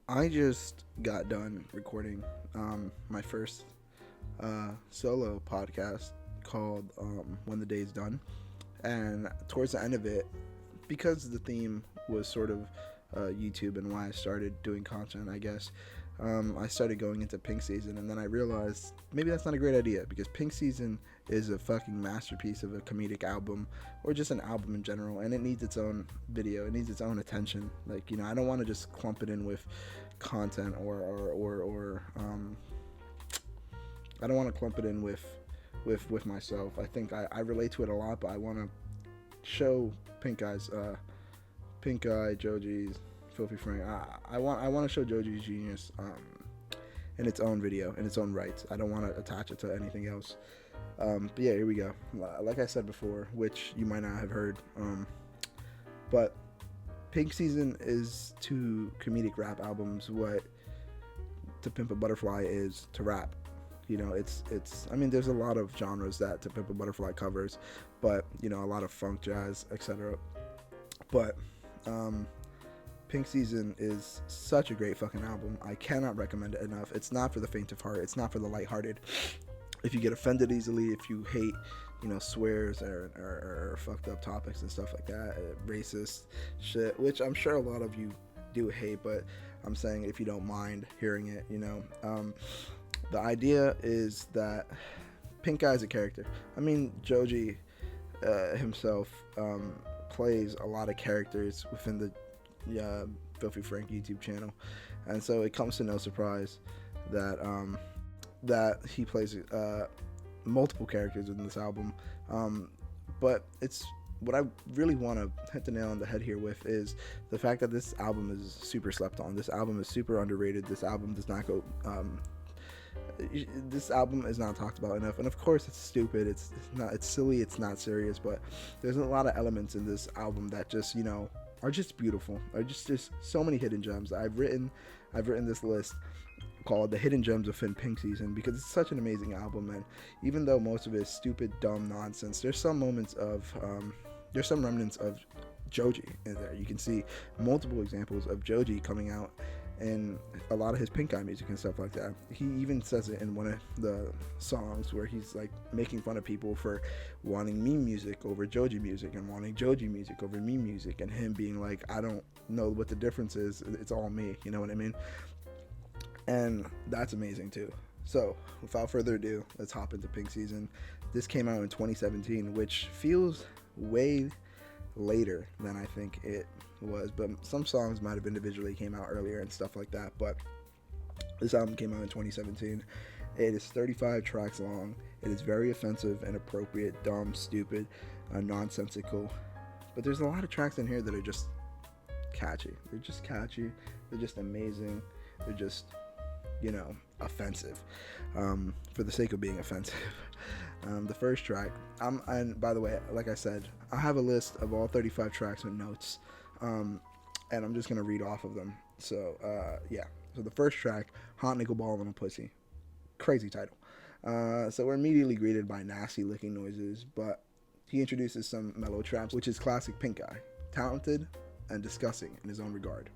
I just got done recording my first solo podcast called When the Day's Done. And towards the end of it, because the theme was sort of YouTube and why I started doing content, I guess, I started going into Pink Season. And then I realized maybe that's not a great idea because Pink Season is a fucking masterpiece of a comedic album or just an album in general, and it needs its own video, it needs its own attention. Like, I don't want to just clump it in with content or I don't want to clump it in with myself. I think I relate to it a lot, but I want to show Pink Eye, Joji's, Filthy Frank. I want to show Joji's genius in its own video, in its own rights. I don't want to attach it to anything else. But yeah, here we go. Like I said before, which you might not have heard, but Pink Season is to comedic rap albums what To Pimp a Butterfly is to rap. It's. I mean, there's a lot of genres that To Pimp a Butterfly covers, but a lot of funk, jazz, etc. But Pink Season is such a great fucking album. I cannot recommend it enough. It's not for the faint of heart. It's not for the lighthearted. If you get offended easily, if you hate, swears or fucked up topics and stuff like that, racist shit, which I'm sure a lot of you do hate, but I'm saying if you don't mind hearing it, the idea is that Pink Eye is a character. I mean, Joji himself plays a lot of characters within the Filthy Frank YouTube channel, and so it comes to no surprise that that he plays multiple characters in this album. But it's what I really want to hit the nail on the head here with is the fact that this album is super slept on. This album is super underrated. This album does not go. This album is not talked about enough, and of course it's stupid. It's not. It's silly. It's not serious. But there's a lot of elements in this album that just are just beautiful. Are just so many hidden gems. I've written this list called The Hidden Gems of Pink Season because it's such an amazing album, and even though most of it is stupid, dumb nonsense, there's some moments of there's some remnants of Joji in there. You can see multiple examples of Joji coming out in a lot of his Pink Eye music and stuff like that. He even says it in one of the songs where he's like making fun of people for wanting meme music over Joji music and wanting Joji music over meme music, and him being like, I don't know what the difference is, it's all me, you know what I mean? And that's amazing too. So without further ado, let's hop into Pink Season. This came out in 2017, which feels way later than I think it was, but some songs might have individually came out earlier and stuff like that. But this album came out in 2017. It is 35 tracks long. It is very offensive, inappropriate, dumb, stupid, nonsensical. But there's a lot of tracks in here that are just catchy. They're just catchy. They're just amazing. They're just offensive, for the sake of being offensive. The first track, and by the way, like I said, I have a list of all 35 tracks with notes, and I'm just gonna read off of them. So yeah. So the first track, Hot Nickel Ball on a Pussy, crazy title. So we're immediately greeted by nasty licking noises, but he introduces some mellow traps, which is classic Pink Eye, talented and disgusting in his own regard.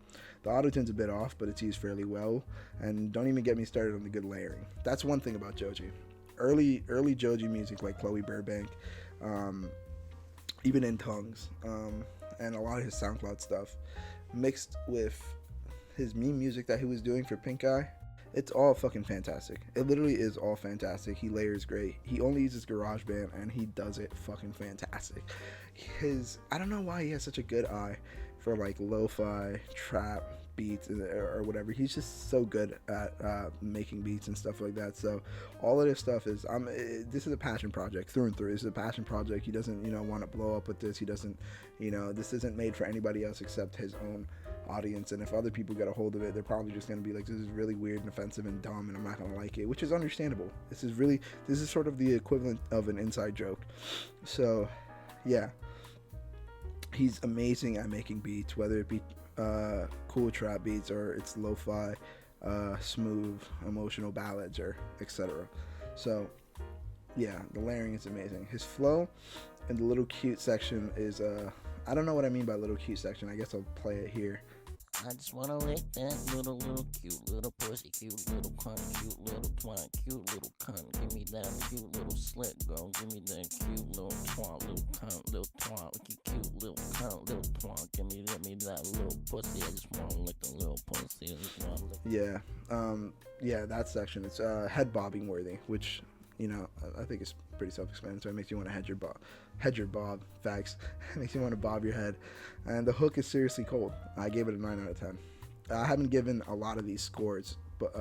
The auto-tune's a bit off, but it's used fairly well, and don't even get me started on the good layering. That's one thing about Joji. Early Joji music like Chloe Burbank, even In Tongues, and a lot of his SoundCloud stuff, mixed with his meme music that he was doing for Pink Eye, it's all fucking fantastic. It literally is all fantastic. He layers great. He only uses GarageBand, and he does it fucking fantastic. I don't know why he has such a good eye for like lo-fi trap beats or whatever. He's just so good at making beats and stuff like that. So all of this stuff is this is a passion project through and through. This is a passion project. He doesn't want to blow up with this. He doesn't this isn't made for anybody else except his own audience. And if other people get a hold of it, they're probably just going to be like, this is really weird and offensive and dumb, and I'm not going to like it, which is understandable. This is sort of the equivalent of an inside joke. So yeah, he's amazing at making beats, whether it be cool trap beats or it's lo-fi, smooth, emotional ballads, or etc. So yeah, the layering is amazing. His flow and the little cute section is I don't know what I mean by little cute section. I guess I'll play it here. I just wanna lick that little cute little pussy, cute little cunt, cute little twat, cute little cunt. Give me that cute little slit, girl. Give me that cute little twat, little cunt, little twat, cute little cunt, little twat. Give me that little pussy. I just wanna lick the little pussy. I just wanna lick. Yeah, yeah, that section. It's head bobbing worthy, which I think is pretty self-explanatory. It makes you want to head your bob. Facts. It makes you want to bob your head, and the hook is seriously cold. I gave it a 9 out of 10. I haven't given a lot of these scores, but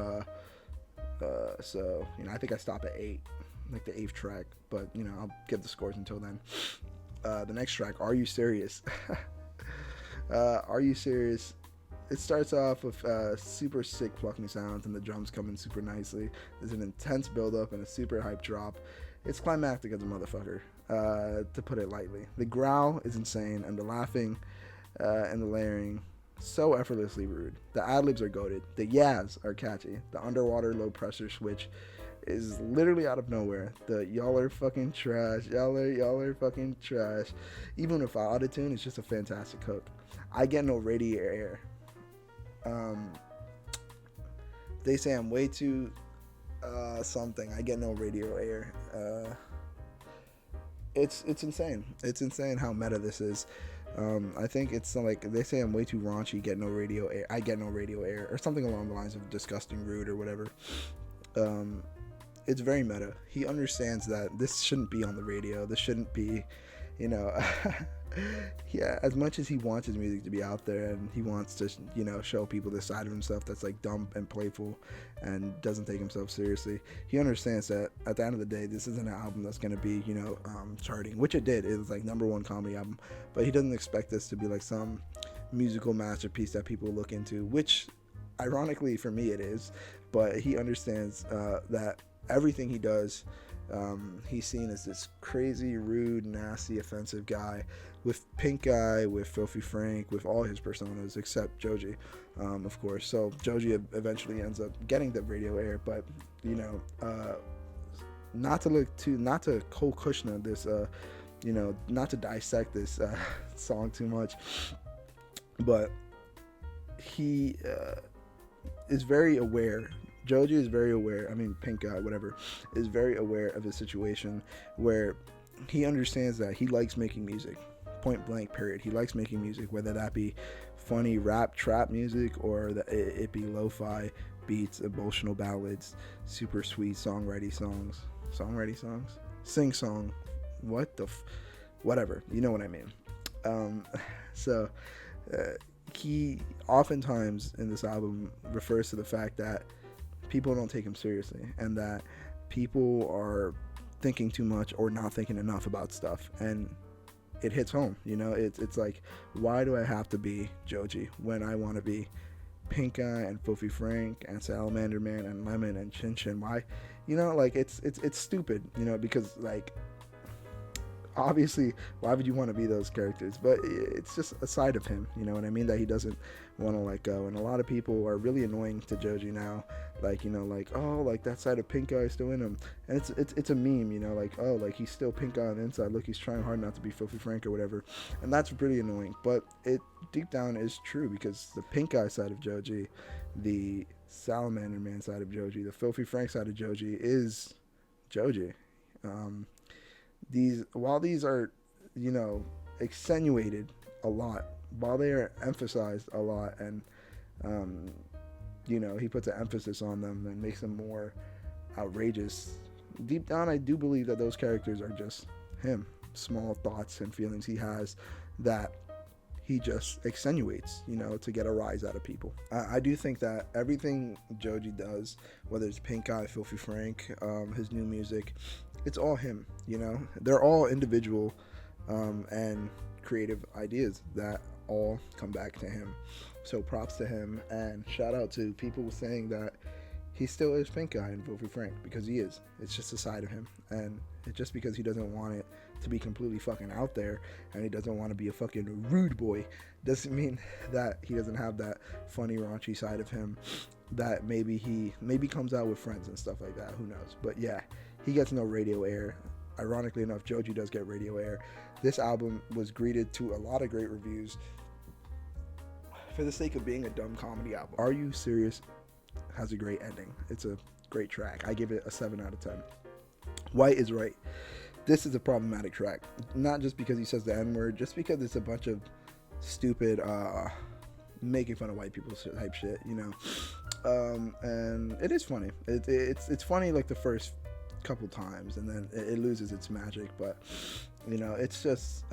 so I think I stop at 8, like the 8th track. But I'll give the scores until then. The next track, Are You Serious? Are You Serious? It starts off with super sick plucking sounds and the drums come in super nicely. There's an intense build up and a super hype drop. It's climactic as a motherfucker, to put it lightly. The growl is insane and the laughing and the layering so effortlessly rude. The ad-libs are goated. The yas are catchy. The underwater low pressure switch is literally out of nowhere. The y'all are fucking trash. Y'all are fucking trash. Even with autotune, it's just a fantastic hook. I get no radio air. They say I'm way too something. I get no radio air. It's insane. It's insane how meta this is. I think it's like they say I'm way too raunchy. Get no radio air. I get no radio air, or something along the lines of disgusting, rude, or whatever. It's very meta. He understands that this shouldn't be on the radio. This shouldn't be, yeah, as much as he wants his music to be out there and he wants to show people this side of himself that's like dumb and playful and doesn't take himself seriously, he understands that at the end of the day this isn't an album that's going to be charting, which it did. It was like #1 comedy album, but he doesn't expect this to be like some musical masterpiece that people look into, which ironically for me it is. But he understands that everything he does, he's seen as this crazy, rude, nasty, offensive guy with Pink Eye, with Filthy Frank, with all his personas except Joji, of course. So Joji eventually ends up getting the radio air, but not to Cole Kushner this, not to dissect this song too much, but he is very aware. Joji is very aware. I mean, Pink Guy, whatever, is very aware of his situation where he understands that he likes making music. Point blank, period. He likes making music, whether that be funny rap, trap music, or that it be lo-fi beats, emotional ballads, super sweet songwriting songs, sing song, whatever. You know what I mean. So he oftentimes in this album refers to the fact that people don't take him seriously and that people are thinking too much or not thinking enough about stuff, and it hits home. It's like, why do I have to be Joji when I want to be Pink Eye and Filthy Frank and Salamander Man and Lemon and Chin Chin? Why, it's stupid, because like obviously why would you want to be those characters? But it's just a side of him, you know what I mean, that he doesn't want to let go. And a lot of people are really annoying to Joji now, like oh, like that side of Pink Eye is still in him, and it's a meme, like, oh, like he's still Pink Eye on the inside, look, he's trying hard not to be Filthy Frank or whatever. And that's really annoying, but it deep down is true, because the Pink Eye side of Joji, the Salamander Man side of Joji, the Filthy Frank side of Joji is Joji. While these are, extenuated a lot, while they are emphasized a lot, and he puts an emphasis on them and makes them more outrageous, deep down I do believe that those characters are just him, small thoughts and feelings he has that he just extenuates, to get a rise out of people. I do think that everything Joji does, whether it's Pink Eye, Filthy Frank, his new music, it's all him. They're all individual and creative ideas that all come back to him. So props to him, and shout out to people saying that he still is Pink Eye and Filthy Frank, because he is. It's just a side of him, and it's just because he doesn't want it to be completely fucking out there and he doesn't want to be a fucking rude boy doesn't mean that he doesn't have that funny, raunchy side of him that maybe comes out with friends and stuff like that. Who knows? But yeah, he gets no radio air. Ironically enough, Joji does get radio air. This album was greeted to a lot of great reviews. for the sake of being a dumb comedy album, Are You Serious has a great ending. It's a great track. I give it a 7 out of 10. White is Right. This is a problematic track. Not just because he says the N-word, just because it's a bunch of stupid making fun of white people type shit, you know. And it is funny. It's funny like the first couple times, and then it loses its magic. But you know, it's just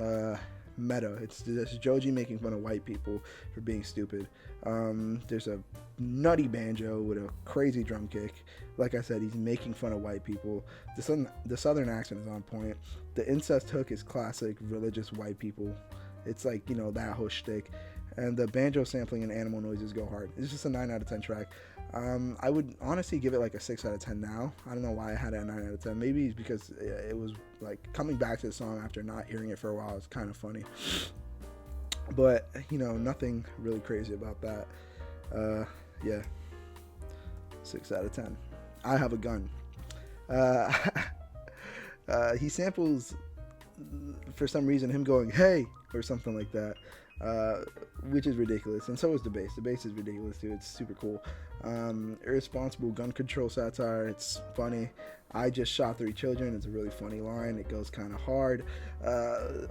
meta. It's just Joji making fun of white people for being stupid. There's a nutty banjo with a crazy drum kick. Like I said, he's making fun of white people. The southern accent is on point. The incest hook is classic religious white people. It's like, you know, that whole shtick. And the banjo sampling and animal noises go hard. It's just a 9 out of 10 track. I would honestly give it like a 6 out of 10 now. I don't know why I had it at 9 out of 10. Maybe it's because it was like coming back to the song after not hearing it for a while. It's kind of funny. But, you know, nothing really crazy about that. Yeah. 6 out of 10. I Have a Gun. He samples, for some reason, him going, hey, or something like that. Which is ridiculous, and so is the bass. The bass is ridiculous too. It's super cool. Irresponsible gun control satire. It's funny. I just shot 3 children. It's a really funny line. It goes kind of hard.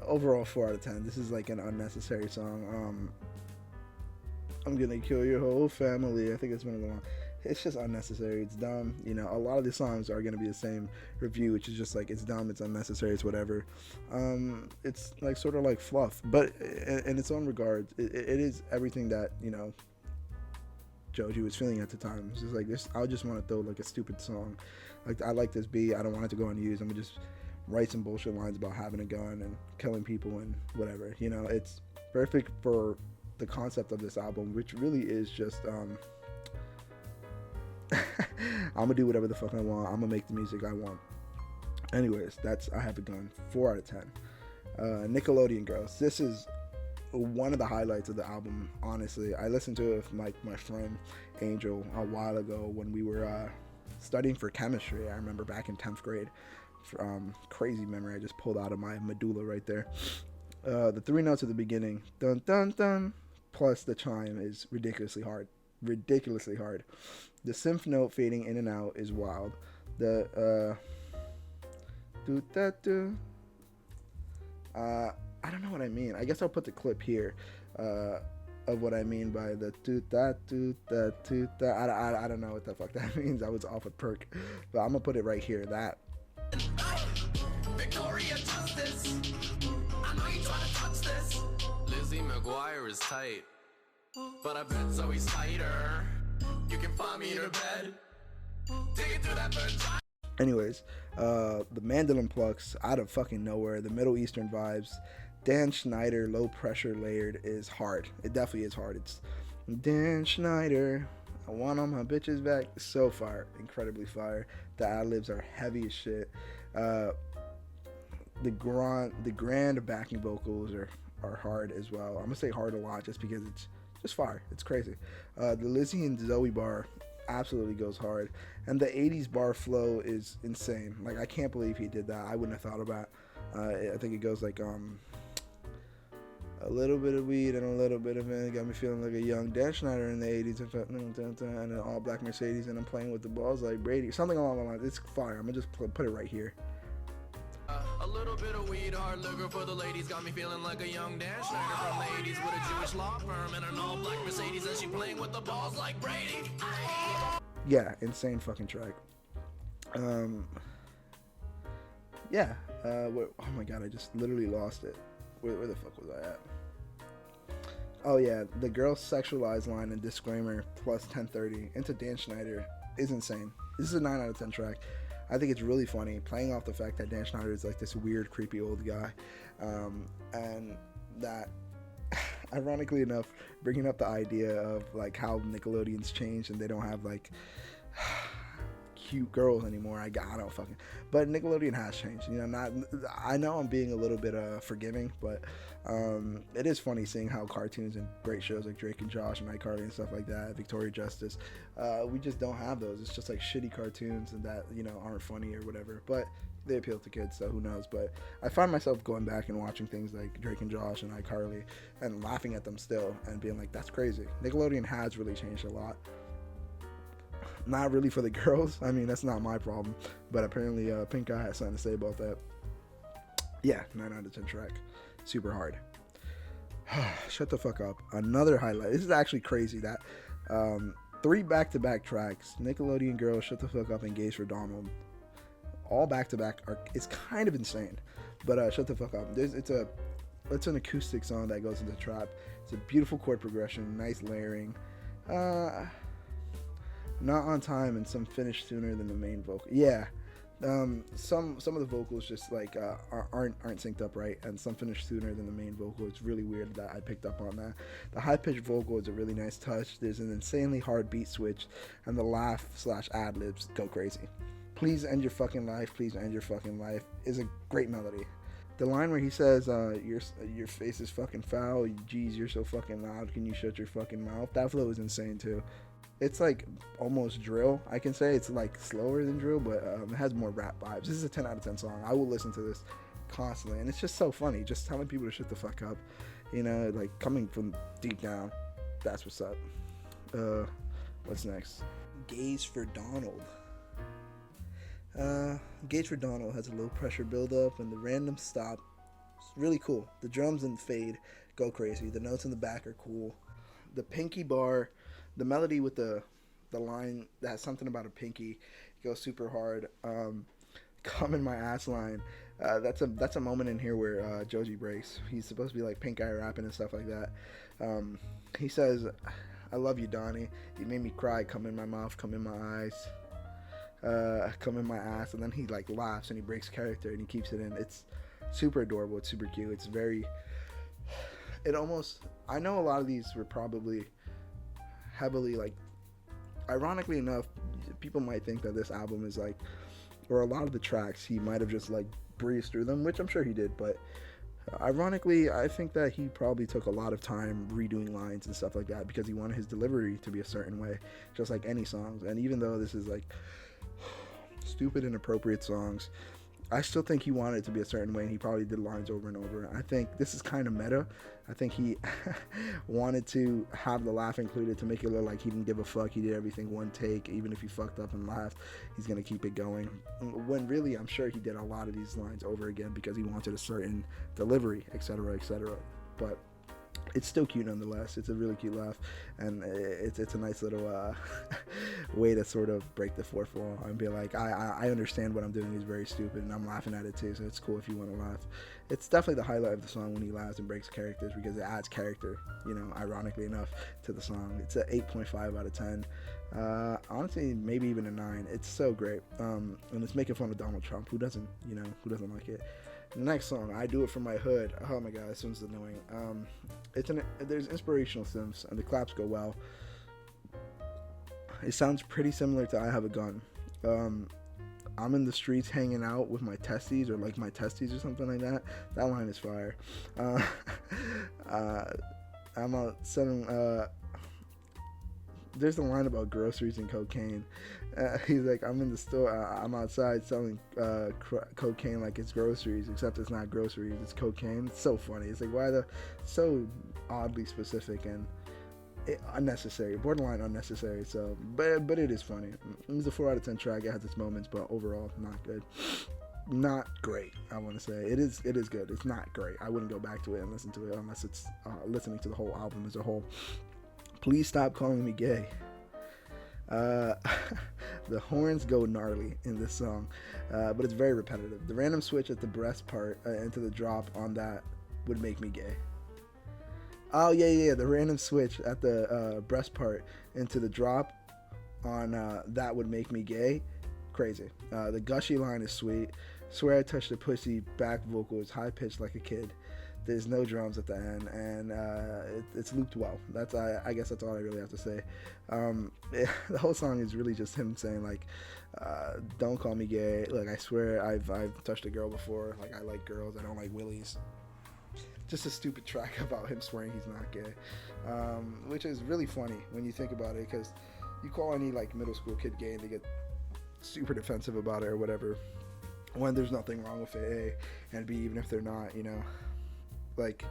Overall, 4 out of 10. This is like an unnecessary song. I'm gonna kill your whole family. I think it's one of the ones. It's just unnecessary. It's dumb. You know, a lot of the songs are gonna be the same review, which is just like, it's dumb, it's unnecessary, it's whatever. It's like sort of like fluff, but in its own regard, it is everything that, you know, Joji was feeling at the time. It's just like this. I just want to throw like a stupid song. Like, I like this beat. I don't want it to go unused. I'm gonna just write some bullshit lines about having a gun and killing people and whatever. You know, it's perfect for the concept of this album, which really is just I'm gonna do whatever the fuck I want. I'm gonna make the music I want. Anyways, that's I Have a Gun. 4 out of 10. Nickelodeon Girls. This is one of the highlights of the album, honestly. I listened to it with my friend Angel a while ago when we were studying for chemistry. I remember back in 10th grade. Crazy memory I just pulled out of my medulla right there. The 3 notes at the beginning, dun dun dun, plus the chime is ridiculously hard. The synth note fading in and out is wild. The do that do. I don't know what I mean. I guess I'll put the clip here of what I mean by the do that do that do that. I don't know what the fuck that means. I was off a perk, but I'm gonna put it right here. That. Victoria Justice. I know you trying to touch this. Lizzie McGuire is tight, but I bet Zoe's tighter. You can find me in her bed. Digging through that vagina. Anyways, the mandolin plucks out of fucking nowhere. The Middle Eastern vibes. Dan Schneider, low pressure layered, is hard. It definitely is hard. It's Dan Schneider. I want all my bitches back. So fire, incredibly fire. The ad-libs are heavy as shit. The grand backing vocals are hard as well. I'm gonna say hard a lot just because it's just fire. It's crazy. The Lizzie and Zoe bar absolutely goes hard, and the 80s bar flow is insane. Like, I can't believe he did that. I wouldn't have thought about. I think it goes like a little bit of weed and a little bit of it got me feeling like a young Dan Schneider in the 80s, and an all black Mercedes, and I'm playing with the balls like Brady, something along the lines. It's fire. I'm gonna just put it right here. A little bit of weed, hard liquor for the ladies, got me feeling like a young Dan Schneider from the 80s with a Jewish law firm and an all black Mercedes, and she playing with the balls like Brady. Yeah, insane fucking track. Yeah. Oh my god, I just literally lost it. Where the fuck was I at? Oh yeah, the girl sexualized line and disclaimer plus 1030 into Dan Schneider is insane. This is a 9 out of 10 track. I think it's really funny, playing off the fact that Dan Schneider is like this weird, creepy old guy, and that, ironically enough, bringing up the idea of like how Nickelodeon's changed and they don't have like cute girls anymore. I don't fucking. But Nickelodeon has changed. You know, I know I'm being a little bit forgiving, but it is funny seeing how cartoons and great shows like Drake and Josh and iCarly and stuff like that, Victoria Justice, we just don't have those. It's just like shitty cartoons and that, you know, aren't funny or whatever. But they appeal to kids, so who knows. But I find myself going back and watching things like Drake and Josh and iCarly and laughing at them still and being like, that's crazy. Nickelodeon has really changed a lot. Not really for the girls. I mean, that's not my problem. But apparently Pink Eye has something to say about that. Yeah, 9 out of 10 track. Super hard. Shut the fuck up. Another highlight. This is actually crazy that 3 back-to-back tracks, Nickelodeon Girls, Shut the Fuck Up, and Gaze for Donald, all back-to-back, it's kind of insane. But Shut the Fuck Up, it's an acoustic song that goes into trap. It's a beautiful chord progression, nice layering. Not on time, and some finish sooner than the main vocal. Yeah. Some of the vocals just like aren't synced up right, and some finish sooner than the main vocal. It's really weird that I picked up on that. The high pitched vocal is a really nice touch. There's an insanely hard beat switch, and the laugh / ad libs go crazy. Please end your fucking life. Please end your fucking life is a great melody. The line where he says, your face is fucking foul. Geez, you're so fucking loud. Can you shut your fucking mouth? That flow is insane too. It's like almost drill, I can say. It's like slower than drill, but it has more rap vibes. This is a 10 out of 10 song. I will listen to this constantly, and it's just so funny. Just telling people to shut the fuck up, you know, like coming from deep down. That's what's up. What's next? Gaze for Donald. Gaze for Donald has a low pressure build up and the random stop. It's really cool. The drums and fade go crazy. The notes in the back are cool. The pinky bar, the melody with the line that has something about a pinky goes super hard. Come in my ass line. That's a moment in here where Joji breaks. He's supposed to be like Pink Eye rapping and stuff like that. He says, "I love you, Donnie. You made me cry. Come in my mouth. Come in my eyes. Come in my ass." And then he like laughs and he breaks character and he keeps it in. It's super adorable. It's super cute. It's very. It almost. I know a lot of these were probably heavily like. Ironically enough, people might think that this album is like, or a lot of the tracks he might have just like breezed through them, which I'm sure he did, but ironically I think that he probably took a lot of time redoing lines and stuff like that because he wanted his delivery to be a certain way, just like any songs. And even though this is like stupid inappropriate songs, I still think he wanted it to be a certain way, and he probably did lines over and over. I think this is kind of meta. I think he wanted to have the laugh included to make it look like he didn't give a fuck. He did everything one take. Even if he fucked up and laughed, he's going to keep it going. When really, I'm sure he did a lot of these lines over again because he wanted a certain delivery, etc., etc. But it's still cute nonetheless. It's a really cute laugh, and it's a nice little way to sort of break the fourth wall and be like, I understand what I'm doing is very stupid, and I'm laughing at it too, so it's cool if you want to laugh. It's definitely the highlight of the song when he laughs and breaks characters because it adds character, you know, ironically enough, to the song. It's an 8.5 out of 10. Honestly, maybe even a 9. It's so great. And it's making fun of Donald Trump. Who doesn't like it? The next song, I Do It For My Hood. Oh my god, this one's annoying. There's inspirational synths and the claps go well. It sounds pretty similar to I Have a Gun. I'm in the streets hanging out with my testes, or like my testes or something like that. That line is fire. I'm out selling, there's a line about groceries and cocaine. He's like, I'm in the store, I'm outside selling cocaine like it's groceries, except it's not groceries, it's cocaine. It's so funny. It's like, so oddly specific and unnecessary, borderline unnecessary. So, but it is funny. It was a 4 out of 10 track. It has its moments, but overall, not good. Not great, I want to say. It is good. It's not great. I wouldn't go back to it and listen to it unless it's listening to the whole album as a whole. Please Stop Calling Me Gay. The horns go gnarly in this song, but it's very repetitive. The random switch at the breast part into the drop on that would make me gay. Oh yeah, the random switch at the breast part into the drop on that would make me gay. Crazy. The gushy line is sweet. Swear I touched the pussy back vocal is high pitched like a kid. There's no drums at the end, and it's looped well. I guess that's all I really have to say. The whole song is really just him saying like, "Don't call me gay. Like I swear I've touched a girl before. Like I like girls. I don't like willies." Just a stupid track about him swearing he's not gay, which is really funny when you think about it, because you call any like middle school kid gay and they get super defensive about it or whatever. when there's nothing wrong with it, A, and B, even if they're not, you know, like,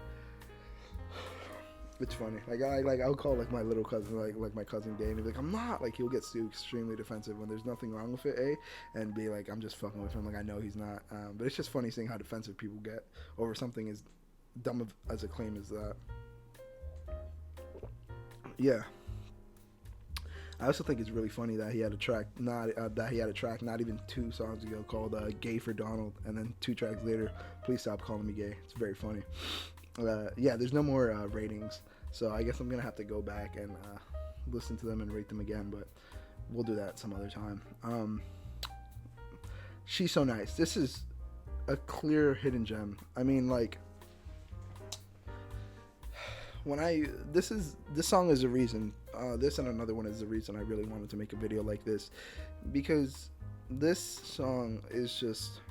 it's funny. I'll call like my little cousin, like my cousin Dane, and be like, I'm not, like, he'll get so extremely defensive when there's nothing wrong with it, A, and be like, I'm just fucking with him, like, I know he's not. But it's just funny seeing how defensive people get over something as dumb as a claim as that. Yeah. I also think it's really funny that he had a track not even 2 songs ago called "Gay for Donald," and then 2 tracks later, "Please Stop Calling Me Gay." It's very funny. Yeah, there's no more ratings, so I guess I'm gonna have to go back and listen to them and rate them again, but we'll do that some other time. She's So Nice. This is a clear hidden gem. I mean, like, this song is a reason. This and another one is the reason I really wanted to make a video like this, because this song is just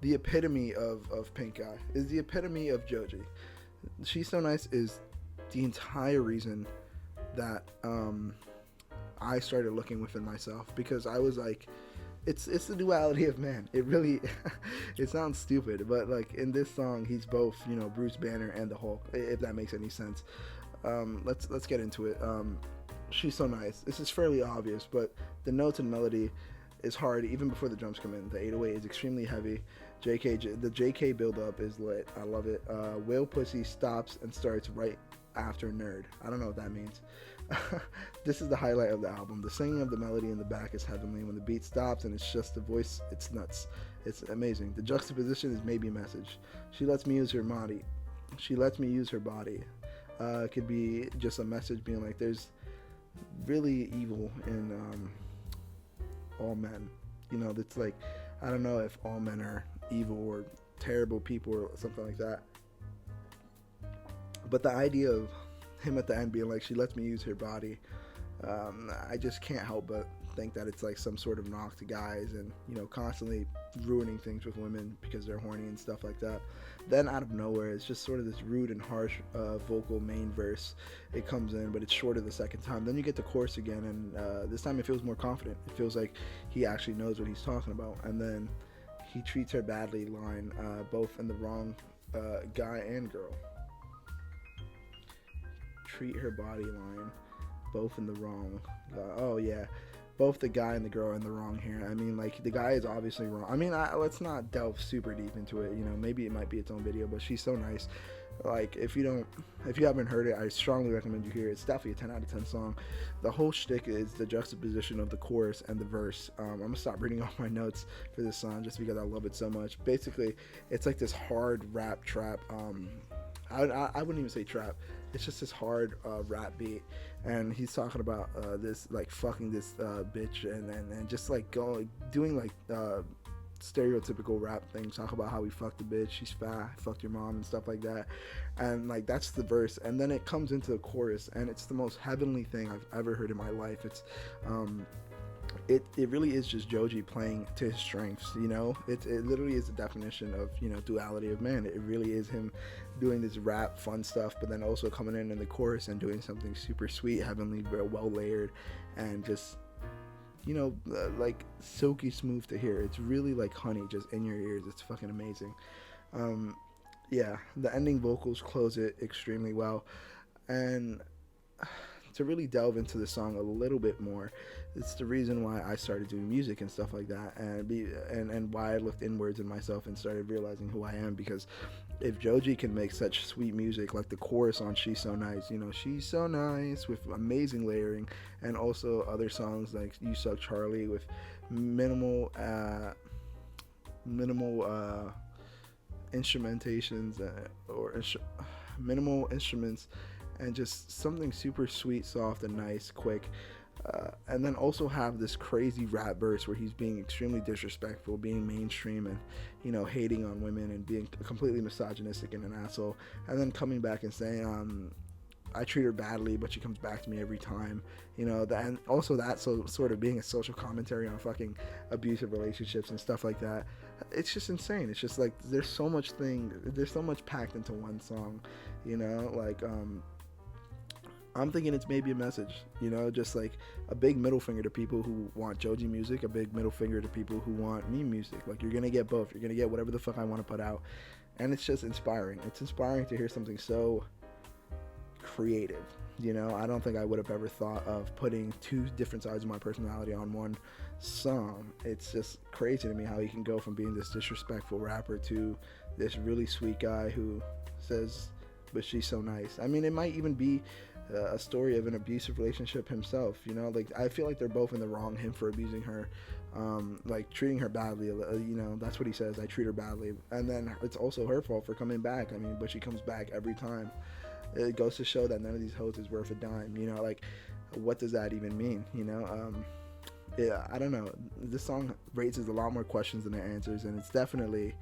the epitome of Pink Eye. Is the epitome of Joji. She's So Nice is the entire reason that I started looking within myself, because I was like, it's the duality of man. It really, it sounds stupid, but like in this song, he's both, you know, Bruce Banner and the Hulk, if that makes any sense. Let's get into it. She's So Nice. This is fairly obvious, but the notes and melody is hard even before the drums come in. The 808 is extremely heavy. The JK build up is lit. I love it. Whale Pussy stops and starts right after Nerd. I don't know what that means. This is the highlight of the album. The singing of the melody in the back is heavenly. When the beat stops and it's just the voice, it's nuts. It's amazing. The juxtaposition is maybe a message. She lets me use her body. It could be just a message being like, there's really evil in all men. You know, it's like, I don't know if all men are evil or terrible people or something like that. But the idea of him at the end being like, she lets me use her body, I just can't help but think that it's like some sort of knock to guys, and, you know, constantly ruining things with women because they're horny and stuff like that. Then out of nowhere, it's just sort of this rude and harsh vocal main verse. It comes in, but it's shorter the second time. Then you get the chorus again, and this time it feels more confident. It feels like he actually knows what he's talking about. And then he treats her badly line, both in the wrong guy and girl. Treat her body line, both in the wrong. Oh yeah, both the guy and the girl are in the wrong here. I mean, like, the guy is obviously wrong. I mean, let's not delve super deep into it. You know, maybe it might be its own video, but She's So Nice. Like, if you haven't heard it, I strongly recommend you hear it. It's definitely a 10 out of 10 song. The whole shtick is the juxtaposition of the chorus and the verse. I'm gonna stop reading off my notes for this song just because I love it so much. Basically, it's like this hard rap trap. I wouldn't even say trap. It's just this hard rap beat, and he's talking about this, like, fucking this bitch, and just like doing like stereotypical rap things. Talk about how he fucked the bitch, she's fat, fucked your mom and stuff like that. And like, that's the verse, and then it comes into the chorus, and it's the most heavenly thing I've ever heard in my life. It's it really is just Joji playing to his strengths, you know. It literally is the definition of, you know, duality of man. It really is him doing this rap fun stuff, but then also coming in the chorus and doing something super sweet, heavenly, very well layered, and just, you know, like silky smooth to hear. It's really like honey just in your ears. It's fucking amazing. Yeah, the ending vocals close it extremely well, and to really delve into the song a little bit more, it's the reason why I started doing music and stuff like that, and why I looked inwards in myself and started realizing who I am. Because if Joji can make such sweet music, like the chorus on She's So Nice, you know, she's so nice, with amazing layering, and also other songs like You Suck Charlie with minimal instrumentations minimal instruments, and just something super sweet, soft, and nice, quick. And then also have this crazy rap verse where he's being extremely disrespectful, being mainstream, and, you know, hating on women and being completely misogynistic and an asshole. And then coming back and saying, I treat her badly, but she comes back to me every time. You know, and also that sort of being a social commentary on fucking abusive relationships and stuff like that. It's just insane. It's just like there's so much packed into one song. You know, like I'm thinking it's maybe a message, you know, just like a big middle finger to people who want Joji music, a big middle finger to people who want me music. Like, you're gonna get both. You're gonna get whatever the fuck I want to put out, and it's just inspiring. It's inspiring to hear something so creative. You know, I don't think I would have ever thought of putting two different sides of my personality on one song. It's just crazy to me how he can go from being this disrespectful rapper to this really sweet guy who says, but she's so nice. I mean, it might even be a story of an abusive relationship himself, you know. Like, I feel like they're both in the wrong, him for abusing her, like treating her badly, you know. That's what he says, I treat her badly, and then it's also her fault for coming back. I mean, but she comes back every time. It goes to show that none of these hoes is worth a dime, you know. Like, what does that even mean, you know? Yeah, I don't know. This song raises a lot more questions than it answers, and it's definitely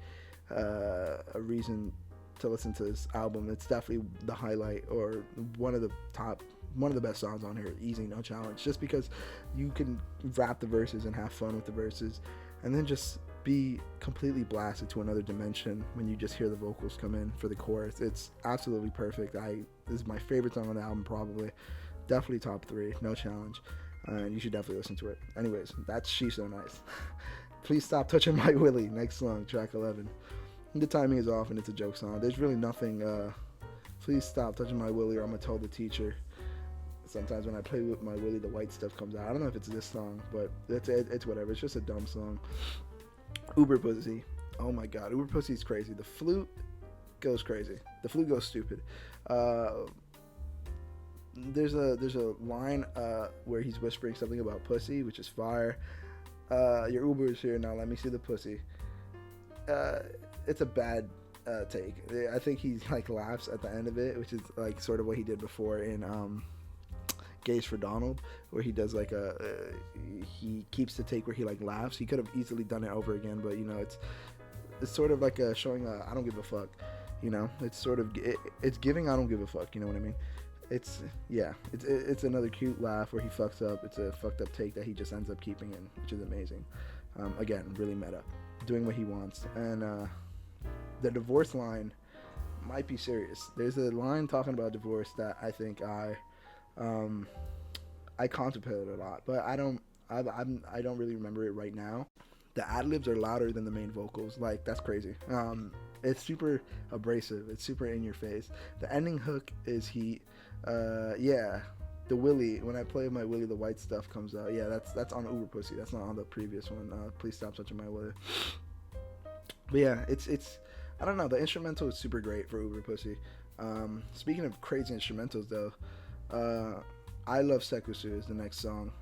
a reason to listen to this album. It's definitely the highlight, or one of the best songs on here, easy, no challenge, just because you can rap the verses and have fun with the verses, and then just be completely blasted to another dimension when you just hear the vocals come in for the chorus. It's absolutely perfect. This is my favorite song on the album, probably. Definitely top 3, no challenge, and you should definitely listen to it. Anyways, that's She's So Nice. Please Stop Touching My Willie, next song, track 11. The timing is off and it's a joke song. There's really nothing. Please stop touching my willy or I'm gonna tell the teacher. Sometimes when I play with my willy, the white stuff comes out. I don't know if it's this song, but it's whatever. It's just a dumb song. Uber Pussy. Oh my god, Uber Pussy is crazy. The flute goes crazy. The flute goes stupid. There's a line where he's whispering something about pussy, which is fire. Your Uber is here now. Let me see the pussy. It's a bad take. I think he like laughs at the end of it, which is like sort of what he did before in Gays for Donald, where he does like he keeps the take where he like laughs. He could have easily done it over again, but you know, it's sort of like showing I don't give a fuck, you know. It's sort of it's giving I don't give a fuck, you know what I mean. It's another cute laugh where he fucks up. It's a fucked up take that he just ends up keeping in, which is amazing. Again, really meta, doing what he wants. And the divorce line might be serious. There's a line talking about divorce that I think I contemplated a lot, but I don't really remember it right now. The ad-libs are louder than the main vocals. Like, that's crazy. It's super abrasive. It's super in your face. The ending hook is heat. The Willie, when I play my Willie, the white stuff comes out. Yeah, that's on Uber Pussy. That's not on the previous one. Please stop touching my Willie. But yeah, it's I don't know. The instrumental is super great for Uber Pussy. Speaking of crazy instrumentals, though, I Love Sekusu is the next song.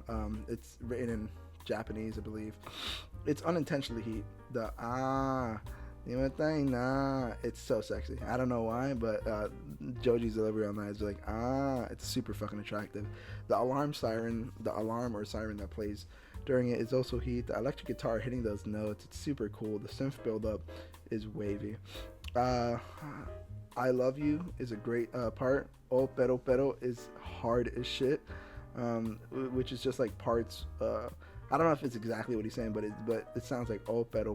It's written in Japanese, I believe. It's unintentionally heat. It's so sexy. I don't know why, but Joji's delivery on that is like, it's super fucking attractive. The alarm or siren that plays during it is also heat. The electric guitar hitting those notes, it's super cool. The synth build-up is wavy. I Love You is a great part. Oh Pero is hard as shit, which is just like parts. I don't know if it's exactly what he's saying, but it sounds like Oh Pero,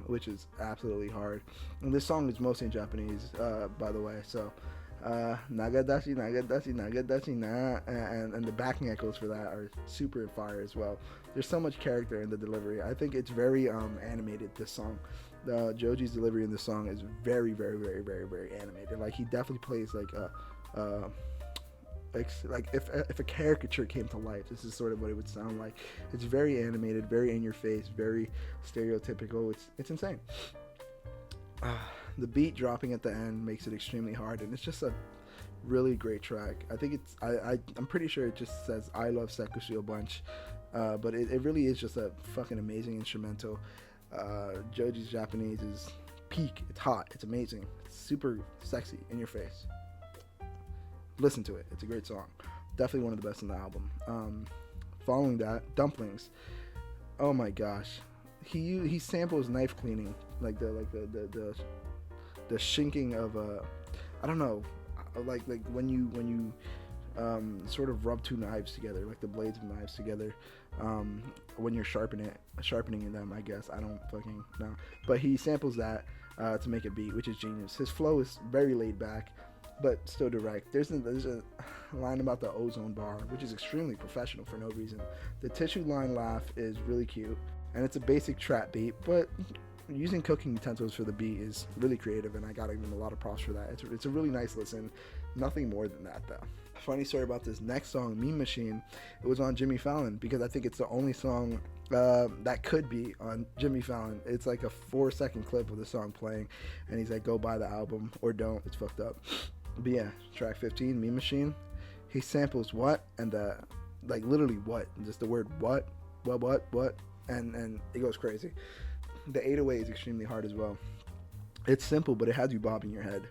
which is absolutely hard. And this song is mostly in Japanese, by the way. So Nagadashi na, and the backing echoes for that are super fire as well. There's so much character in the delivery. I think it's very animated, this song. Joji's delivery in this song is very, very, very, very, very animated. Like, he definitely plays like if a caricature came to life, this is sort of what it would sound like. It's very animated, very in your face, very stereotypical. It's insane. The beat dropping at the end makes it extremely hard, and it's just a really great track. I think I'm pretty sure it just says I Love Sekusu a bunch, but it really is just a fucking amazing instrumental. Joji's Japanese is peak. It's hot. It's amazing. It's super sexy, in your face. Listen to it. It's a great song. Definitely one of the best on the album. Following that, Dumplings. Oh my gosh, he samples knife cleaning, like the shinking of I don't know, like when you sort of rub two knives together, like the blades of knives together, when you're sharpening them, I guess. I don't fucking know, but he samples that to make a beat, which is genius. His flow is very laid back. but still direct. There's a line about the ozone bar, which is extremely professional for no reason. The tissue line laugh is really cute, and it's a basic trap beat, but using cooking utensils for the beat is really creative, and I gotta give him a lot of props for that. It's a really nice listen. Nothing more than that, though. Funny story about this next song, Meme Machine. It was on Jimmy Fallon because I think it's the only song that could be on Jimmy Fallon. It's like a 4-second clip of the song playing, and he's like, go buy the album or don't. It's fucked up. But yeah, track 15, Meme Machine. He samples what, and like literally what, just the word what, and it goes crazy. The 808 is extremely hard as well. It's simple, but it has you bobbing your head.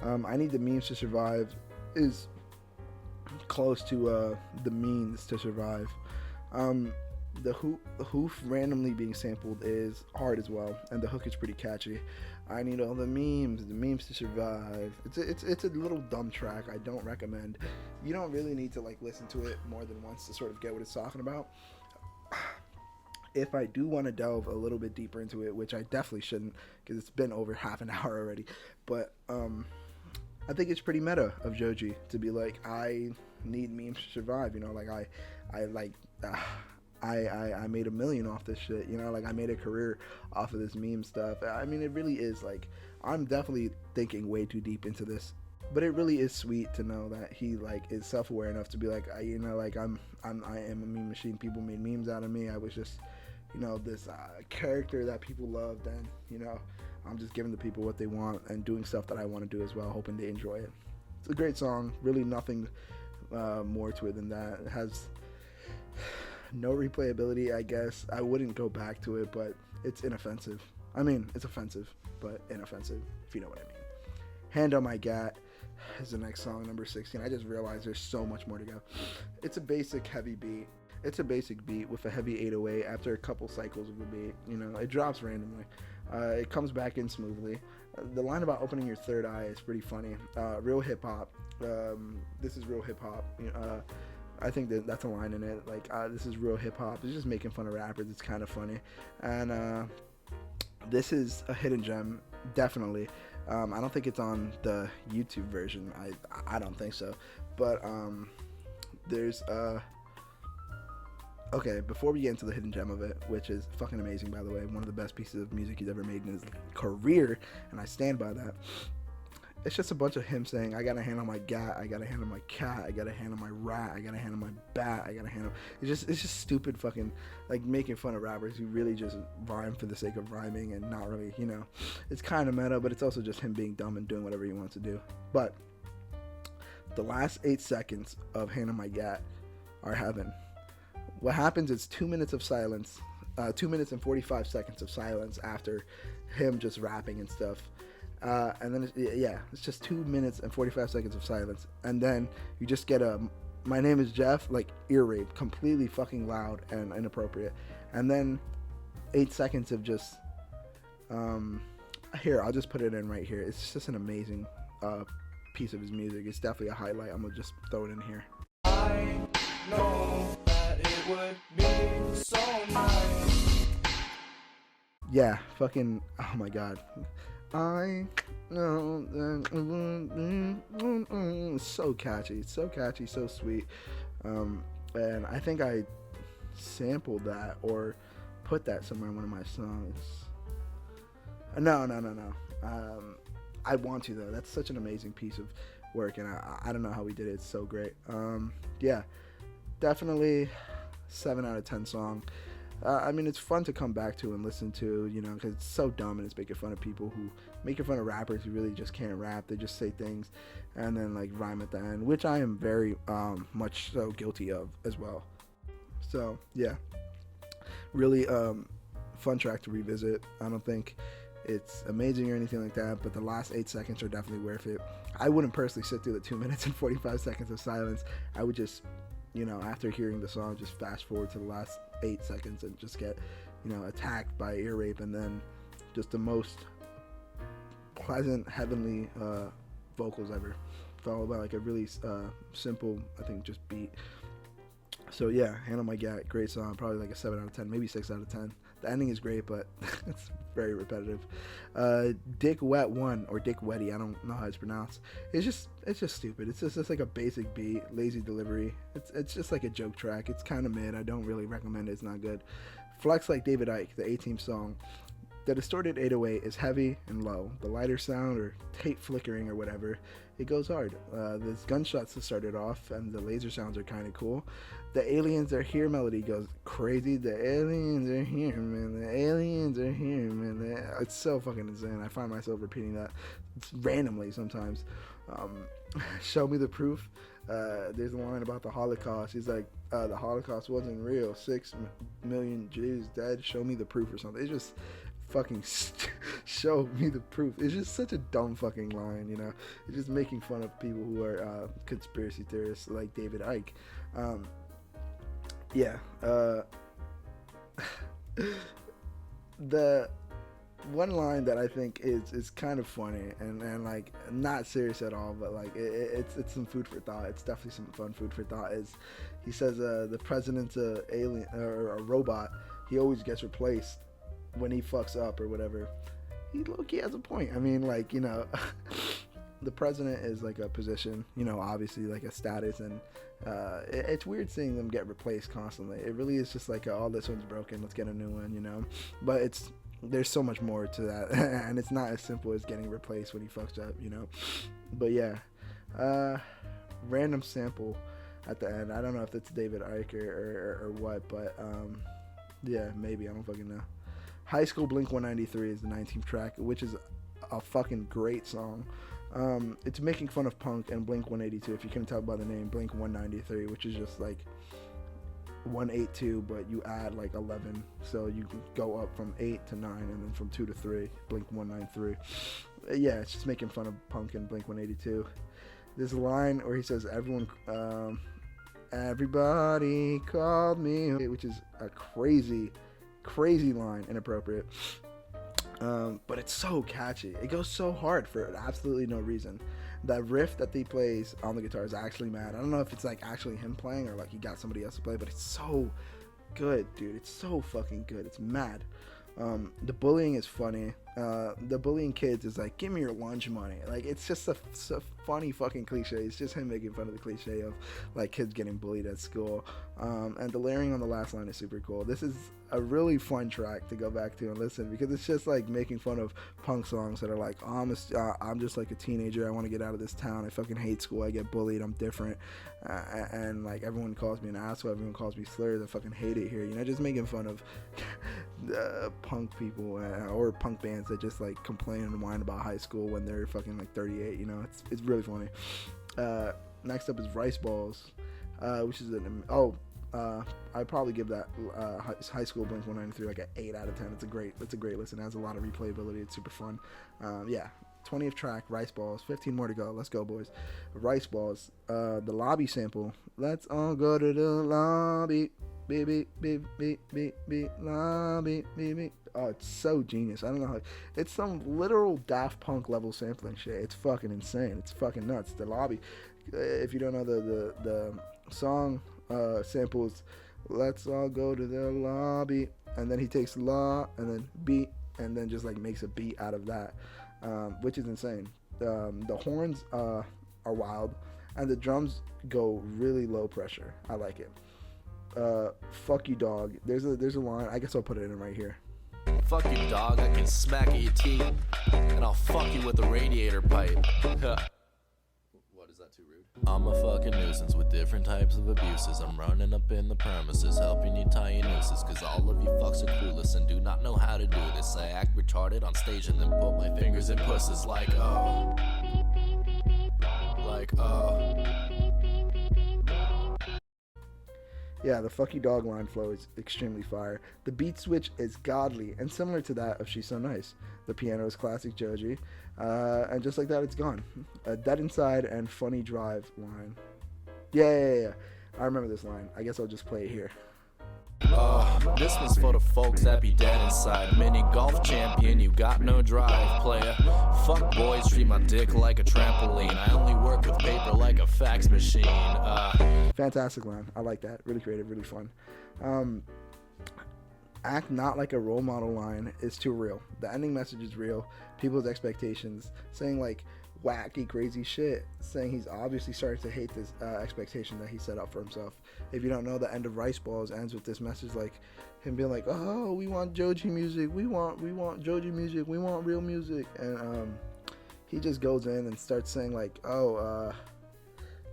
I Need the Memes to Survive is close to the means to survive. The hoof randomly being sampled is hard as well, and the hook is pretty catchy. I need all the memes to survive. It's a little dumb track. I don't recommend. You don't really need to like listen to it more than once to sort of get what it's talking about. If I do want to delve a little bit deeper into it, which I definitely shouldn't because it's been over half an hour already, but I think it's pretty meta of Joji to be like, I need memes to survive, you know, like I made $1 million off this shit, you know, like I made a career off of this meme stuff. I mean, it really is like, I'm definitely thinking way too deep into this, but it really is sweet to know that he like is self-aware enough to be like, I am a meme machine. People made memes out of me. I was just, you know, this character that people loved, and you know, I'm just giving the people what they want and doing stuff that I want to do as well, hoping they enjoy it. It's a great song. Really nothing more to it than that. It has no replayability, I guess. I wouldn't go back to it, but it's inoffensive. I mean, it's offensive, but inoffensive, if you know what I mean. Hand on My Gat is the next song, number 16. I just realized there's so much more to go. It's a basic heavy beat. It's a basic beat with a heavy 808 after a couple cycles of the beat. You know, it drops randomly. It comes back in smoothly. The line about opening your third eye is pretty funny. Real hip hop. This is real hip hop. I think that's a line in it. Like, this is real hip hop. It's just making fun of rappers. It's kind of funny. And this is a hidden gem, definitely. I don't think it's on the YouTube version. I don't think so. But there's okay, before we get into the hidden gem of it, which is fucking amazing, by the way, one of the best pieces of music he's ever made in his career, and I stand by that. It's just a bunch of him saying, I got a hand on my gat, I got a hand on my cat, I got a hand on my rat, I got a hand on my bat, I got a hand on... It's just stupid fucking, like, making fun of rappers who really just rhyme for the sake of rhyming and not really, you know. It's kind of meta, but it's also just him being dumb and doing whatever he wants to do. But the last 8 seconds of Hand on My Gat are heaven. What happens is 2 minutes of silence, 2 minutes and 45 seconds of silence after him just rapping and stuff. And then, it's just 2 minutes and 45 seconds of silence. And then you just get a, my name is Jeff, like ear rape, completely fucking loud and inappropriate. And then 8 seconds of just, here, I'll just put it in right here. It's just an amazing piece of his music. It's definitely a highlight. I'm gonna just throw it in here. I know that it would be so nice. Yeah, fucking, oh my god. I know that so catchy, so sweet. And I think I sampled that or put that somewhere in one of my songs. No. I want to though. That's such an amazing piece of work, and I don't know how we did it. It's so great. Yeah, definitely 7 out of 10 song. I mean, it's fun to come back to and listen to, you know, because it's so dumb and it's making fun of people who making fun of rappers who really just can't rap. They just say things and then like rhyme at the end, which I am very much so guilty of as well. So yeah, really fun track to revisit. I don't think it's amazing or anything like that, but the last 8 seconds are definitely worth it. I wouldn't personally sit through the 2 minutes and 45 seconds of silence. I would just, you know, after hearing the song, just fast forward to the last 8 seconds and just get, you know, attacked by ear rape, and then just the most pleasant, heavenly vocals ever, followed by like a really simple, I think, just beat. So yeah, Handle My Gat, great song, probably like a 7 out of 10, maybe 6 out of 10. The ending is great, but it's very repetitive. Dick Wet 1, or Dick Wetty, I don't know how it's pronounced. It's just stupid. It's just like a basic beat, lazy delivery. It's just like a joke track. It's kind of mid. I don't really recommend it. It's not good. Flex Like David Icke, the A-Team song. The distorted 808 is heavy and low. The lighter sound, or tape flickering or whatever, it goes hard. There's gunshots to start it off, and the laser sounds are kind of cool. The aliens are here melody goes crazy. The aliens are here, man. The aliens are here, man. It's so fucking insane. I find myself repeating that randomly sometimes. Show me the proof. There's a line about the Holocaust. He's like, the Holocaust wasn't real. 6 million Jews dead. Show me the proof or something. It's just fucking show me the proof. It's just such a dumb fucking line, you know. It's just making fun of people who are conspiracy theorists like David Icke. The one line that I think is kind of funny and like not serious at all, but like it's some food for thought. It's definitely some fun food for thought. Is he says the president's a alien or a robot. He always gets replaced when he fucks up or whatever. He low-key has a point. I mean, like, you know, the president is like a position, you know, obviously like a status, and it's weird seeing them get replaced constantly. It really is just like, oh, this one's broken, let's get a new one, you know. But there's so much more to that, and it's not as simple as getting replaced when he fucks up, you know. But yeah, random sample at the end. I don't know if it's David Icke or what, but yeah, maybe, I don't fucking know. High School Blink-193 is the 19th track, which is a fucking great song. It's making fun of punk and Blink-182, if you couldn't tell by the name, Blink-193, which is just like 182, but you add like 11, so you can go up from 8 to 9, and then from 2 to 3, Blink-193. Yeah, it's just making fun of punk and Blink-182. There's a line where he says, everybody called me, which is a crazy line, inappropriate. But it's so catchy. It goes so hard for absolutely no reason. That riff that he plays on the guitar is actually mad. I don't know if it's like actually him playing or like he got somebody else to play, but it's so good, dude. It's so fucking good. It's mad. The bullying is funny. The bullying kids is like, give me your lunch money. Like, it's just a funny fucking cliche. It's just him making fun of the cliche of like kids getting bullied at school. And the layering on the last line is super cool. This is a really fun track to go back to and listen, because it's just like making fun of punk songs that are like, oh, I'm just like a teenager, I want to get out of this town, I fucking hate school, I get bullied, I'm different, and like everyone calls me an asshole, everyone calls me slurs, I fucking hate it here, you know, just making fun of punk people or punk bands that just like complain and whine about high school when they're fucking like 38, you know. It's really funny. Next up is Rice Balls, which is I'd probably give that High School Blink-193 like an 8 out of 10. It's a great listen. It has a lot of replayability. It's super fun. Yeah, 20th track, Rice Balls. 15 more to go. Let's go, boys. Rice Balls. The Lobby sample. Let's all go to the lobby. Baby, lobby, baby. Oh, it's so genius. I don't know how. It's some literal Daft Punk level sampling shit. It's fucking insane. It's fucking nuts. The Lobby. If you don't know the song samples, let's all go to the lobby, and then he takes la and then beat, and then just like makes a beat out of that, which is insane. The horns are wild, and the drums go really low pressure. I like it. Fuck you, dog. There's a line. I guess I'll put it in right here. Fuck you, dog. I can smack at your teeth, and I'll fuck you with a radiator pipe. What, is that too rude? I'm a fucking nuisance with different types of abuses. I'm running up in the premises, helping you tie your nooses, cause all of you fucks are clueless and do not know how to do this. I act retarded on stage and then put my fingers in pussies like, oh. Like, oh. Yeah, the fuck you dog line flow is extremely fire. The beat switch is godly and similar to that of She's So Nice. The piano is classic Joji. And just like that, it's gone. Dead Inside and Funny Drive line. Yeah. I remember this line. I guess I'll just play it here. Oh, This one's for the folks that be dead inside. Mini golf champion, you got no drive, player. Fuck boys, treat my dick like a trampoline. I only work with paper like a fax machine. Fantastic line. I like that. Really creative, really fun. Act not like a role model line is too real. The ending message is real. People's expectations, saying like wacky, crazy shit, saying he's obviously starting to hate this expectation that he set up for himself. If you don't know, the end of Rice Balls ends with this message, like him being like, "Oh, we want Joji music. We want Joji music. We want real music." And he just goes in and starts saying like, "Oh,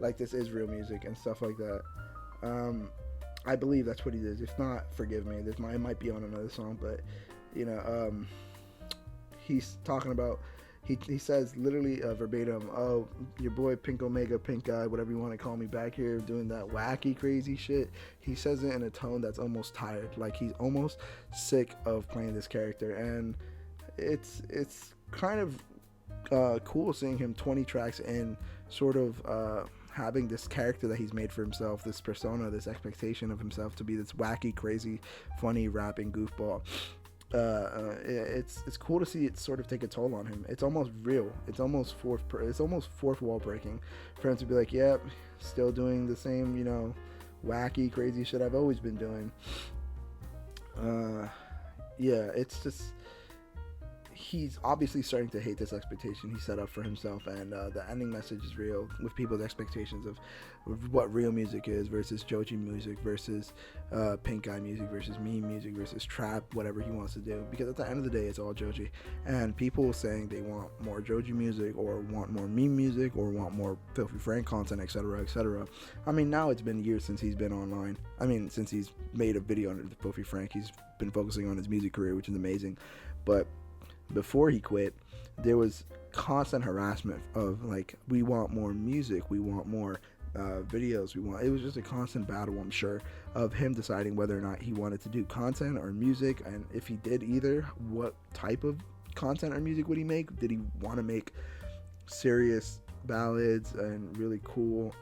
like this is real music," and stuff like that. I believe that's what he did. If not, forgive me. It might be on another song, but you know, he's talking about. He says literally verbatim, "Oh, your boy Pink Omega, Pink Guy, whatever you want to call me, back here doing that wacky, crazy shit." He says it in a tone that's almost tired, like he's almost sick of playing this character, and it's kind of cool seeing him 20 tracks in, sort of having this character that he's made for himself, this persona, this expectation of himself to be this wacky, crazy, funny, rapping goofball. It's cool to see it sort of take a toll on him. It's almost real. It's almost fourth wall breaking for him to be like, "Yep, still doing the same, you know, wacky, crazy shit I've always been doing." Yeah, it's just he's obviously starting to hate this expectation he set up for himself, and the ending message is real, with people's expectations of what real music is versus Joji music versus Pink Guy music versus meme music versus trap, whatever he wants to do, because at the end of the day it's all Joji. And people saying they want more Joji music or want more meme music or want more Filthy Frank content, etc., etc. I mean, now it's been years since he's been online. I mean, since he's made a video on Filthy Frank, he's been focusing on his music career, which is amazing. But before he quit, there was constant harassment of like, we want more music, we want more videos, it was just a constant battle, I'm sure, of him deciding whether or not he wanted to do content or music, and if he did either, what type of content or music would he make? Did he want to make serious ballads and really cool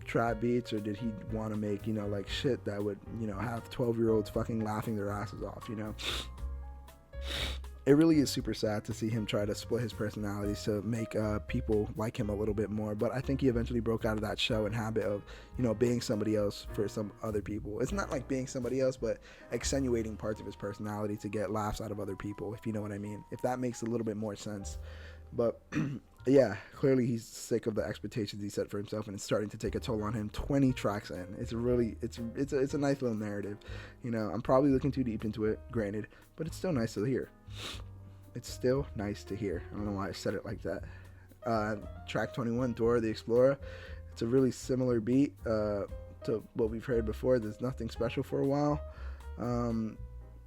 trap beats, or did he want to make, you know, like shit that would, you know, have 12-year-olds fucking laughing their asses off, you know? It really is super sad to see him try to split his personalities to make people like him a little bit more. But I think he eventually broke out of that show and habit of, you know, being somebody else for some other people. It's not like being somebody else, but accentuating parts of his personality to get laughs out of other people, if you know what I mean. If that makes a little bit more sense. But yeah, clearly he's sick of the expectations he set for himself, and it's starting to take a toll on him. 20 tracks in. It's really, it's a nice little narrative. You know, I'm probably looking too deep into it, granted, but it's still nice to hear. It's still nice to hear. I don't know why I said it like that. Track 21, Dora the Explorer. It's a really similar beat to what we've heard before. There's nothing special for a while.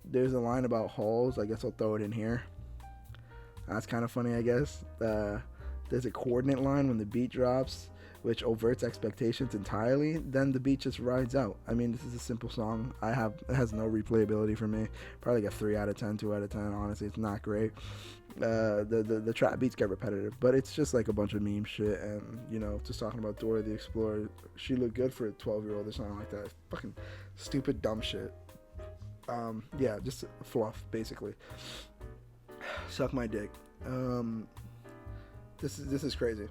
There's a line about halls. I guess I'll throw it in here. That's kind of funny, I guess. There's a coordinate line when the beat drops, which overts expectations entirely. Then the beat just rides out. I mean, this is a simple song. It has no replayability for me. Probably like a 3 out of 10, 2 out of 10. Honestly, it's not great. The trap beats get repetitive, but it's just like a bunch of meme shit. And, you know, just talking about Dora the Explorer, she looked good for a 12-year-old or something like that. It's fucking stupid, dumb shit. Yeah, just fluff, basically. Suck my dick. This is crazy.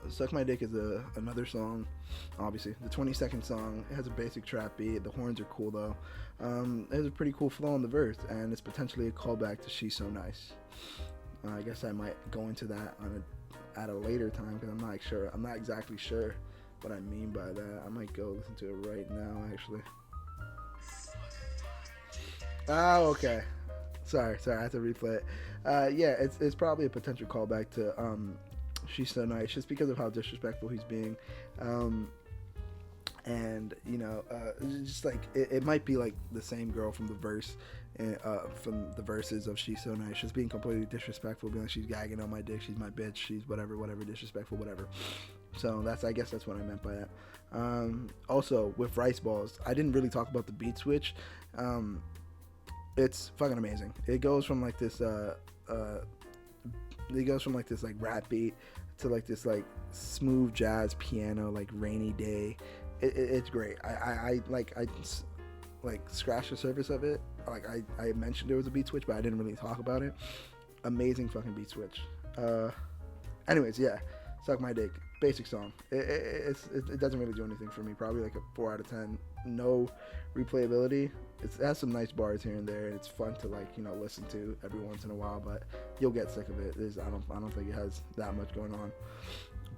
Suck My Dick is another song, obviously. The 20-second song, it has a basic trap beat. The horns are cool, though. There's a pretty cool flow in the verse, and it's potentially a callback to She's So Nice. I guess I might go into that at a later time, because I'm not exactly sure what I mean by that. I might go listen to it right now, actually. Oh, okay. Sorry, I have to replay it. Yeah, it's probably a potential callback to She's So Nice, just because of how disrespectful he's being. And, you know, just like, it might be like the same girl from the verses of She's So Nice, just being completely disrespectful, being like, she's gagging on my dick, she's my bitch, she's whatever, disrespectful, whatever. So I guess that's what I meant by that. Also, with Rice Balls, I didn't really talk about the beat switch. It's fucking amazing. It goes from like this like rap beat to like this like smooth jazz piano, like Rainy Day, it's great. I like scratched the surface of it. Like I mentioned there was a beat switch, but I didn't really talk about it. Amazing fucking beat switch. Anyways, yeah, Suck My Dick, basic song. It doesn't really do anything for me. Probably like a 4 out of 10. No replayability. It has some nice bars here and there, and it's fun to like listen to every once in a while. But you'll get sick of it. I don't think it has that much going on.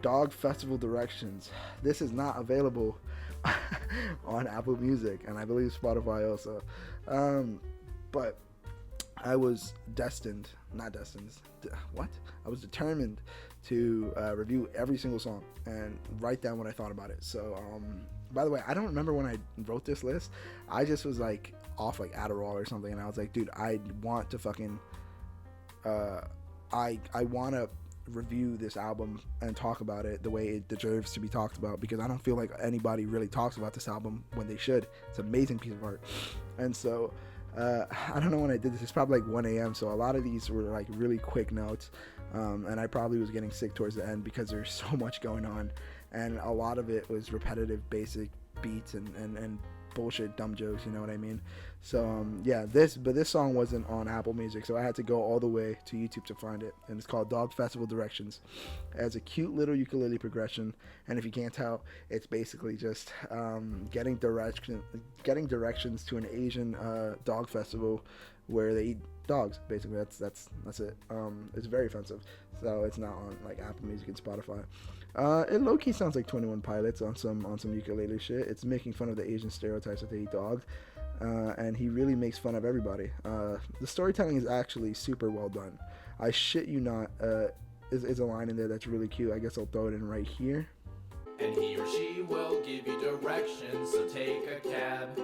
Dog Festival Directions. This is not available on Apple Music, and I believe Spotify also. But I was I was determined to review every single song and write down what I thought about it. So, by the way, I don't remember when I wrote this list. I just was like off like Adderall or something, and I was like, dude, I want to fucking, I want to review this album and talk about it the way it deserves to be talked about, because I don't feel like anybody really talks about this album when they should. It's an amazing piece of art. And so I don't know when I did this. It's probably like 1 a.m. So a lot of these were like really quick notes, and I probably was getting sick towards the end because there's so much going on, and a lot of it was repetitive basic beats and bullshit dumb jokes, you know what I mean? So yeah, this song wasn't on Apple Music, so I had to go all the way to YouTube to find it, and it's called Dog Festival Directions. It has a cute little ukulele progression, and if you can't tell, it's basically just getting directions to an Asian dog festival where they eat dogs. Basically, that's it. It's very offensive, so it's not on like Apple Music and Spotify. It low-key sounds like 21 Pilots on some ukulele shit. It's making fun of the Asian stereotypes that they eat dogs, and he really makes fun of everybody. The storytelling is actually super well done. I shit you not, is a line in there that's really cute. I guess I'll throw it in right here. And he or she will give you directions, so take a cab.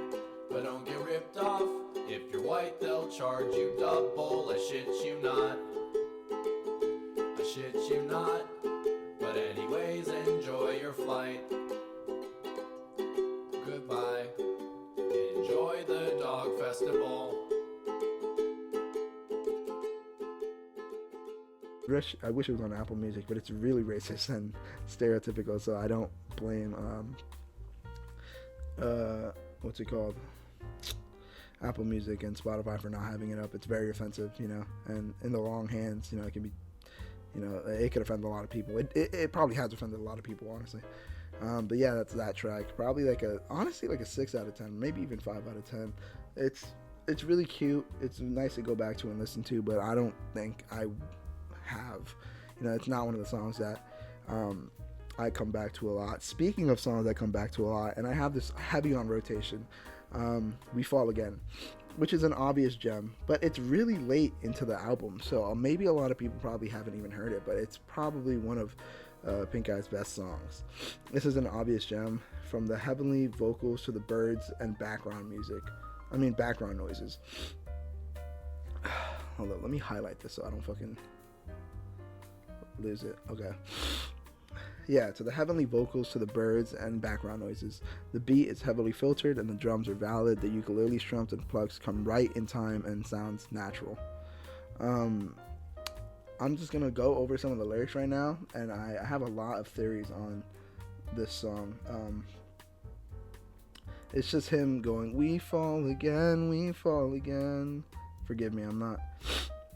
But don't get ripped off. If you're white, they'll charge you double. I shit you not. I shit you not. But anyways, enjoy your flight. Goodbye. Enjoy the dog festival. I wish it was on Apple Music, but it's really racist and stereotypical, so I don't blame what's it called, Apple Music and Spotify for not having it up. It's very offensive, and in the wrong hands, it can be, it could offend a lot of people. It probably has offended a lot of people, honestly. But yeah, that's that track. Probably honestly like a 6 out of 10, maybe even 5 out of 10. It's really cute. It's nice to go back to and listen to, but I don't think I have, it's not one of the songs that I come back to a lot. Speaking of songs I come back to a lot, and I have this heavy on rotation, We Fall Again, which is an obvious gem, but it's really late into the album, so maybe a lot of people probably haven't even heard it, but it's probably one of Pink Eye's best songs. This is an obvious gem, from the heavenly vocals to the birds and background noises. Hold on, let me highlight this so I don't fucking lose it. Okay. Yeah, to the heavenly vocals, to the birds and background noises. The beat is heavily filtered and the drums are valid. The ukulele strums and plucks come right in time and sounds natural. I'm just gonna go over some of the lyrics right now, and I have a lot of theories on this song. It's just him going, we fall again, we fall again. Forgive me, I'm not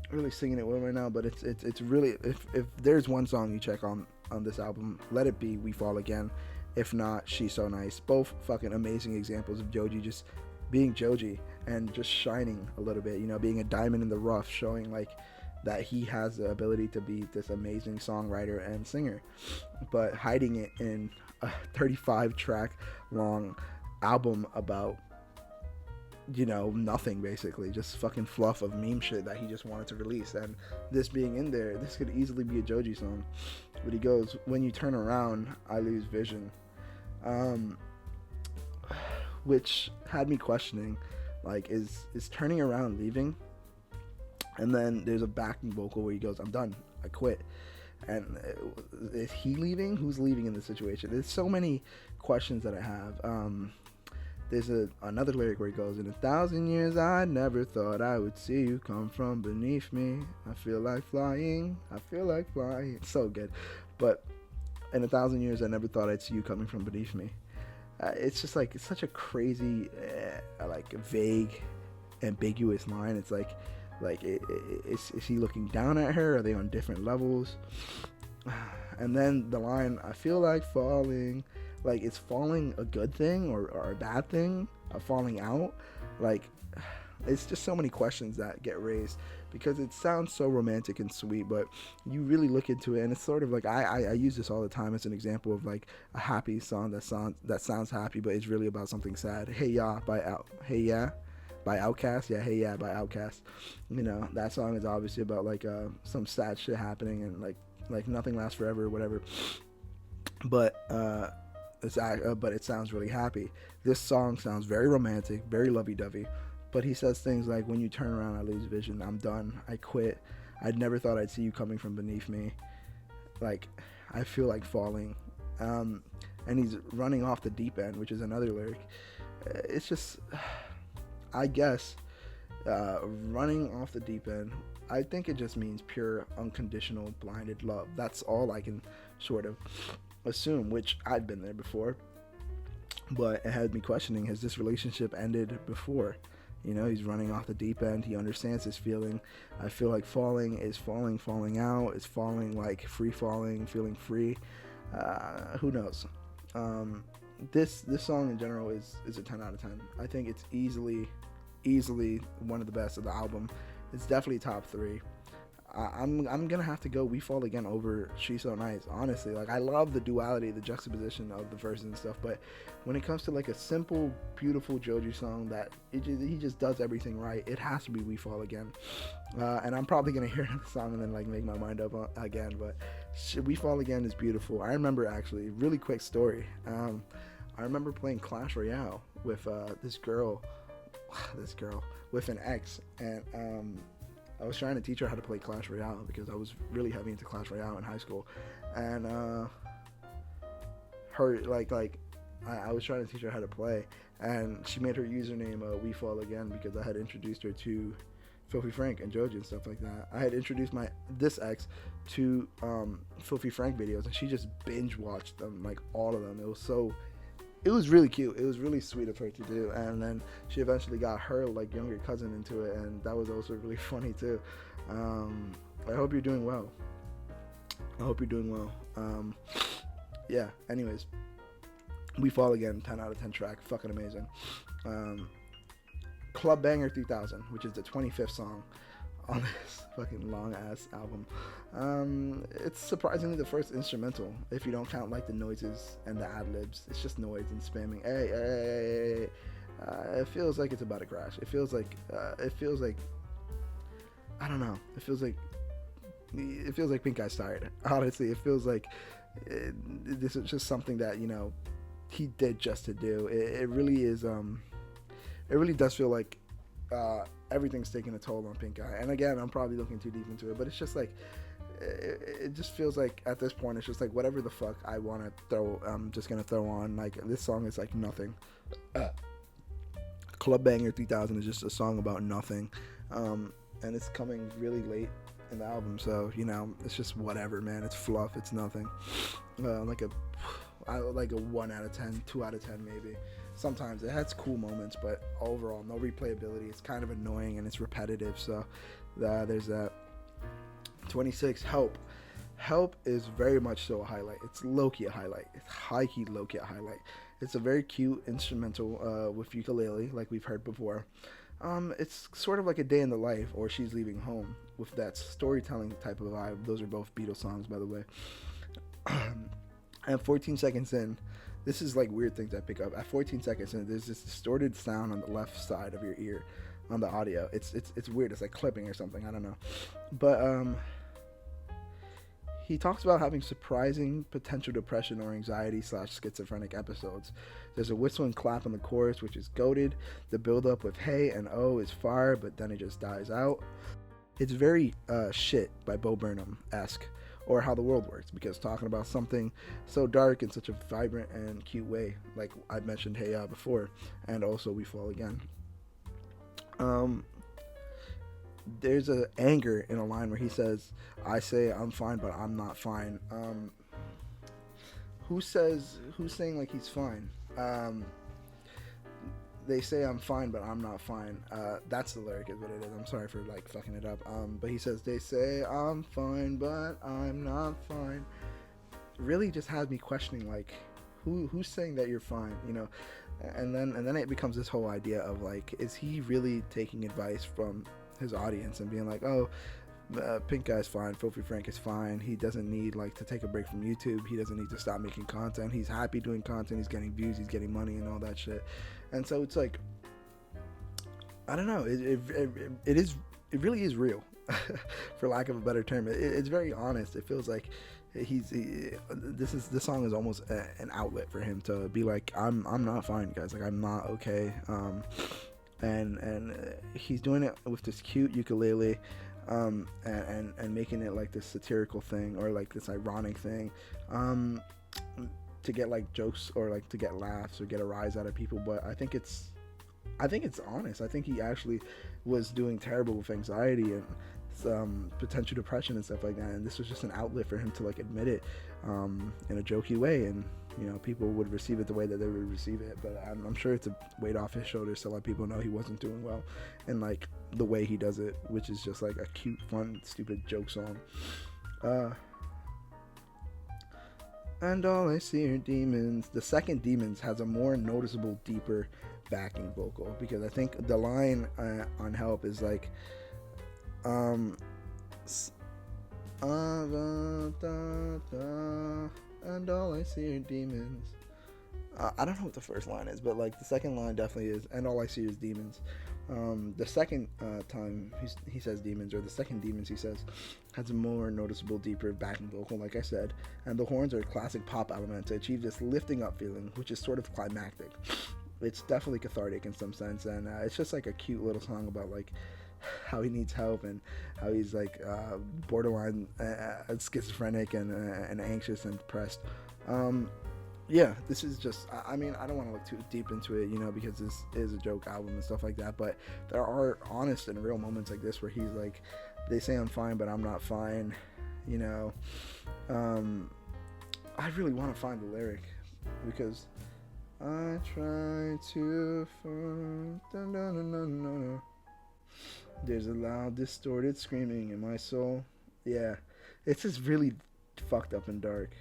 really singing it well right now, but it's really, if there's one song you check on this album, let it be We Fall Again. If not, She's So Nice. Both fucking amazing examples of Joji just being Joji and just shining a little bit, being a diamond in the rough, showing like that he has the ability to be this amazing songwriter and singer, but hiding it in a 35 track long album about nothing, basically just fucking fluff of meme shit that he just wanted to release. And this being in there, this could easily be a Joji song. But he goes, when you turn around, I lose vision, which had me questioning, like, is turning around leaving? And then there's a backing vocal where he goes, I'm done, I quit. And is he leaving? Who's leaving in this situation? There's so many questions that I have. There's another lyric where he goes, in 1,000 years I never thought I would see you come from beneath me. I feel like flying, I feel like flying. It's so good. But in 1,000 years I never thought I'd see you coming from beneath me. It's just like it's such a crazy, like vague, ambiguous line. It's like is he looking down at her? Are they on different levels? And then the line, I feel like falling, like is falling a good thing or a bad thing? Falling out, like it's just so many questions that get raised because it sounds so romantic and sweet, but you really look into it and it's sort of like I use this all the time as an example of like a happy song that sounds happy, but it's really about something sad. Hey Ya by Outkast. Yeah, Hey Ya by Outkast. You know, that song is obviously about like some sad shit happening and like nothing lasts forever or whatever. But but it sounds really happy. This song sounds very romantic, very lovey-dovey. But he says things like, when you turn around, I lose vision. I'm done. I quit. I never thought I'd see you coming from beneath me. Like, I feel like falling. And he's running off the deep end, which is another lyric. It's just, I guess, running off the deep end, I think it just means pure, unconditional, blinded love. That's all I can sort of assume, which I'd been there before. But it had me questioning, has this relationship ended before? You know, he's running off the deep end. He understands his feeling. I feel like falling is falling out. It's falling like free falling, feeling free. Who knows? This song in general is a 10 out of 10. I think it's easily one of the best of the album. It's definitely top 3. I'm gonna have to go We Fall Again over She's So Nice, honestly. Like, I love the duality, the juxtaposition of the verses and stuff, but when it comes to like a simple, beautiful Joji song that he just does everything right, it has to be We Fall Again. And I'm probably gonna hear the song and then like make my mind up again, but We Fall Again is beautiful. I remember, actually, really quick story. I remember playing Clash Royale with this girl with an ex, and I was trying to teach her how to play Clash Royale because I was really heavy into Clash Royale in high school, and her I was trying to teach her how to play, and she made her username We Fall Again because I had introduced her to Filthy Frank and Joji and stuff like that. I had introduced this ex to Filthy Frank videos, and she just binge watched them, like all of them. It was really cute. It was really sweet of her to do. And then she eventually got her like younger cousin into it, and that was also really funny too. I hope you're doing well. Yeah, anyways, We Fall Again, 10 out of 10 track, fucking amazing. Club Banger 3000, which is the 25th song on this fucking long ass album. It's surprisingly the first instrumental, if you don't count like the noises and the ad-libs. It's just noise and spamming. Hey. It feels like it's about to crash. It feels like I don't know. It feels like Pink Eye's tired. Honestly, it feels like this is just something that, you know, he did just to do. It really is. It really does feel like everything's taking a toll on Pink Eye. And again, I'm probably looking too deep into it, but it's just like it just feels like at this point it's just like whatever the fuck I want to throw, I'm just gonna throw on. Like, this song is like nothing. Club Banger 3000 is just a song about nothing, and it's coming really late in the album, so you know, it's just whatever, man. It's fluff. It's nothing. Like a 1 out of 10, 2 out of 10 maybe. Sometimes it has cool moments, but overall no replayability. It's kind of annoying and it's repetitive, so there's that. 26, Help is very much so a highlight. It's low-key a highlight. It's high-key low-key a highlight. It's a very cute instrumental with ukulele, like we've heard before. It's sort of like A Day in the Life or She's Leaving Home with that storytelling type of vibe. Those are both Beatles songs, by the way. And 14 seconds in, this is like weird things I pick up. At 14 seconds in, there's this distorted sound on the left side of your ear on the audio. It's weird. It's like clipping or something. I don't know. But he talks about having surprising potential depression or anxiety / schizophrenic episodes. There's a whistle and clap in the chorus, which is goated. The build up with hey and oh is fire, but then it just dies out. It's very Shit by Bo Burnham-esque, or How the World Works, because talking about something so dark in such a vibrant and cute way, like I mentioned Hey Ya before, and also We Fall Again. There's a anger in a line where he says, I say I'm fine, but I'm not fine. Who's saying like he's fine? Um, they say I'm fine, but I'm not fine. That's the lyric, is what it is. I'm sorry for like fucking it up. But he says they say I'm fine, but I'm not fine. Really, just has me questioning like, who's saying that you're fine? You know, and then it becomes this whole idea of like, is he really taking advice from his audience and being like, oh, Pink Guy's fine, Filthy Frank is fine, he doesn't need like to take a break from YouTube, he doesn't need to stop making content, he's happy doing content, he's getting views, he's getting money and all that shit. And so it's like, I don't know, it really is real. For lack of a better term, it's very honest. It feels like this song is almost an outlet for him to be like, I'm not fine, guys, like I'm not okay. And he's doing it with this cute ukulele, and making it like this satirical thing, or like this ironic thing, to get like jokes, or like to get laughs, or get a rise out of people. But I think it's honest. I think he actually was doing terrible with anxiety and potential depression and stuff like that, and this was just an outlet for him to like admit it, in a jokey way, and you know, people would receive it the way that they would receive it. But I'm sure it's a weight off his shoulders to let people know he wasn't doing well, and like the way he does it, which is just like a cute, fun, stupid joke song. And all I see are demons. The second Demons has a more noticeable, deeper backing vocal, because I think the line on Help is like, and all I see are demons. I don't know what the first line is, but like the second line definitely is, and all I see is demons. The second time he says demons, or the second Demons he says, has a more noticeable, deeper backing vocal, like I said, and the horns are a classic pop element to achieve this lifting up feeling, which is sort of climactic. It's definitely cathartic in some sense, and it's just like a cute little song about like how he needs help, and how he's like borderline schizophrenic and anxious and depressed. Yeah, this is just, I mean, I don't want to look too deep into it, you know, because this is a joke album and stuff like that, but there are honest and real moments like this where he's like, they say I'm fine, but I'm not fine, you know. I really want to find the lyric, because I try to find, there's a loud, distorted screaming in my soul. Yeah, it's just really fucked up and dark.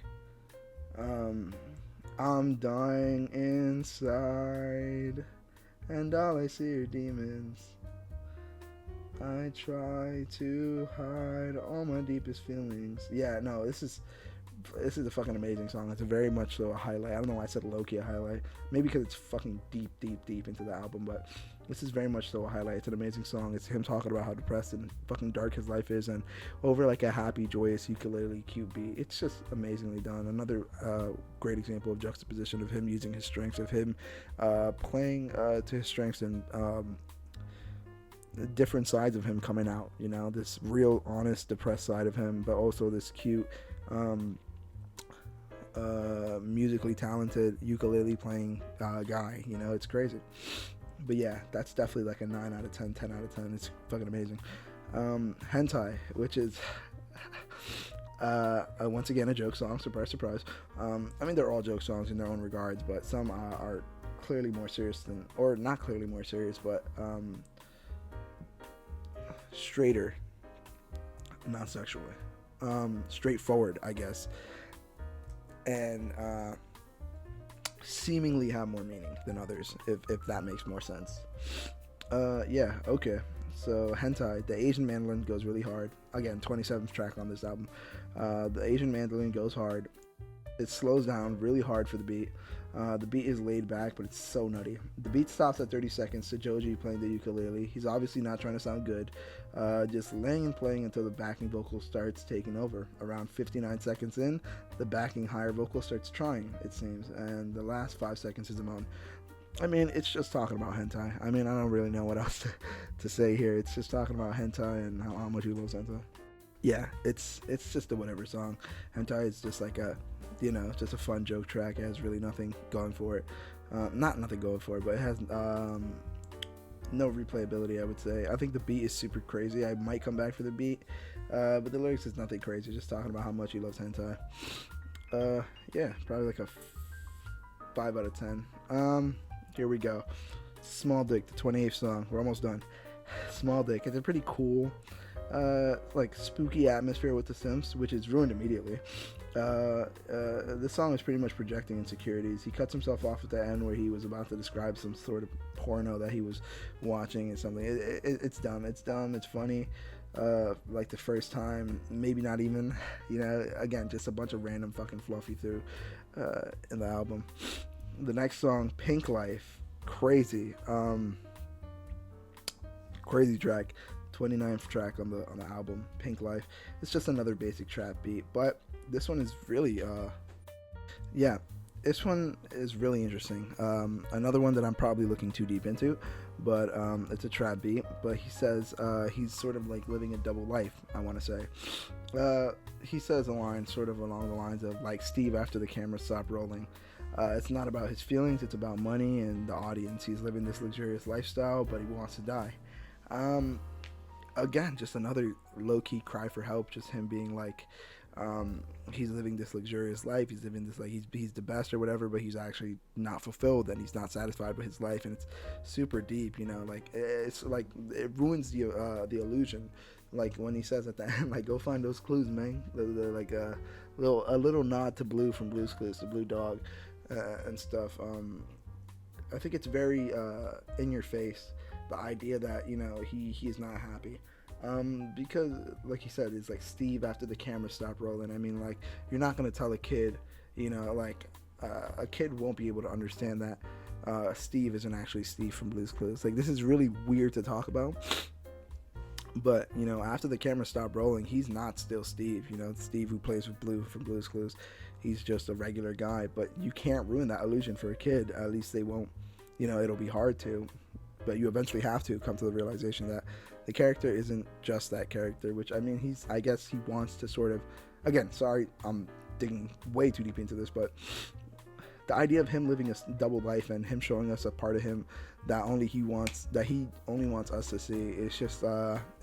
I'm dying inside, and all I see are demons. I try to hide all my deepest feelings. Yeah, no, this is a fucking amazing song. It's a very much so a highlight. I don't know why I said low-key a highlight. Maybe because it's fucking deep into the album, but this is very much so a highlight. It's an amazing song. It's him talking about how depressed and fucking dark his life is, and over like a happy, joyous, ukulele cute beat. It's just amazingly done. Another great example of juxtaposition of him using his strengths, of him playing to his strengths, and different sides of him coming out. You know, this real, honest, depressed side of him, but also this cute, musically talented ukulele playing guy. You know, it's crazy. But yeah, that's definitely like a 9 out of 10, 10 out of 10. It's fucking amazing. Hentai, which is once again a joke song. Surprise, surprise. I mean, they're all joke songs in their own regards, but some are clearly more serious than, or not clearly more serious, but straighter, not sexually, straightforward, I guess, and seemingly have more meaning than others, if that makes more sense. Yeah, okay. So Hentai, the Asian mandolin goes really hard. Again, 27th track on this album. The Asian mandolin goes hard. It slows down really hard for the beat. The beat is laid back, but it's so nutty. The beat stops at 30 seconds to Joji playing the ukulele. He's obviously not trying to sound good, just laying and playing until the backing vocal starts taking over. Around 59 seconds in, the backing higher vocal starts trying, it seems, and the last 5 seconds is a moan. I mean, it's just talking about hentai. I mean, I don't really know what else to say here. It's just talking about hentai and how much he loves hentai. Yeah, it's just a whatever song. Hentai is just like a, you know, just a fun joke track. It has really nothing going for it. Not nothing going for it, but it has no replayability, I would say. I think the beat is super crazy. I might come back for the beat, but the lyrics is nothing crazy. Just talking about how much he loves hentai. Yeah, probably like a 5 out of 10. Here we go. Small Dick, the 28th song. We're almost done. Small Dick. It's a pretty cool, like spooky atmosphere with the synths, which is ruined immediately. This song is pretty much projecting insecurities. He cuts himself off at the end where he was about to describe some sort of porno that he was watching or something. It's dumb. It's dumb. It's funny. Like the first time, maybe not even. Again, just a bunch of random fucking fluffy through in the album. The next song, Pink Life, crazy. Crazy track. 29th track on the album, Pink Life. It's just another basic trap beat, but this one is really this one is really interesting. Another one that I'm probably looking too deep into, but it's a trap beat. But he says he's sort of like living a double life, I want to say. He says a line sort of along the lines of like, Steve after the camera stopped rolling. It's not about his feelings, it's about money and the audience. He's living this luxurious lifestyle, but he wants to die. Again, just another low-key cry for help, just him being like, he's living this luxurious life, he's living this, like, he's the best or whatever, but he's actually not fulfilled and he's not satisfied with his life, and it's super deep, like, it's like, it ruins the illusion, like, when he says at the end, like, go find those clues, man, like, a little nod to Blue from Blue's Clues, to Blue Dog, and stuff. I think it's very in your face, the idea that he is not happy, because like he said, it's like Steve after the camera stopped rolling. I mean, like, you're not gonna tell a kid, like a kid won't be able to understand that Steve isn't actually Steve from Blue's Clues. Like, this is really weird to talk about, but after the camera stopped rolling, he's not still Steve. Steve who plays with Blue from Blue's Clues, he's just a regular guy. But you can't ruin that illusion for a kid. At least they won't. It'll be hard to, but you eventually have to come to the realization that the character isn't just that character, which, I mean, I guess he wants to sort of, again, sorry, I'm digging way too deep into this, but the idea of him living a double life and him showing us a part of him that he only wants us to see, it's just,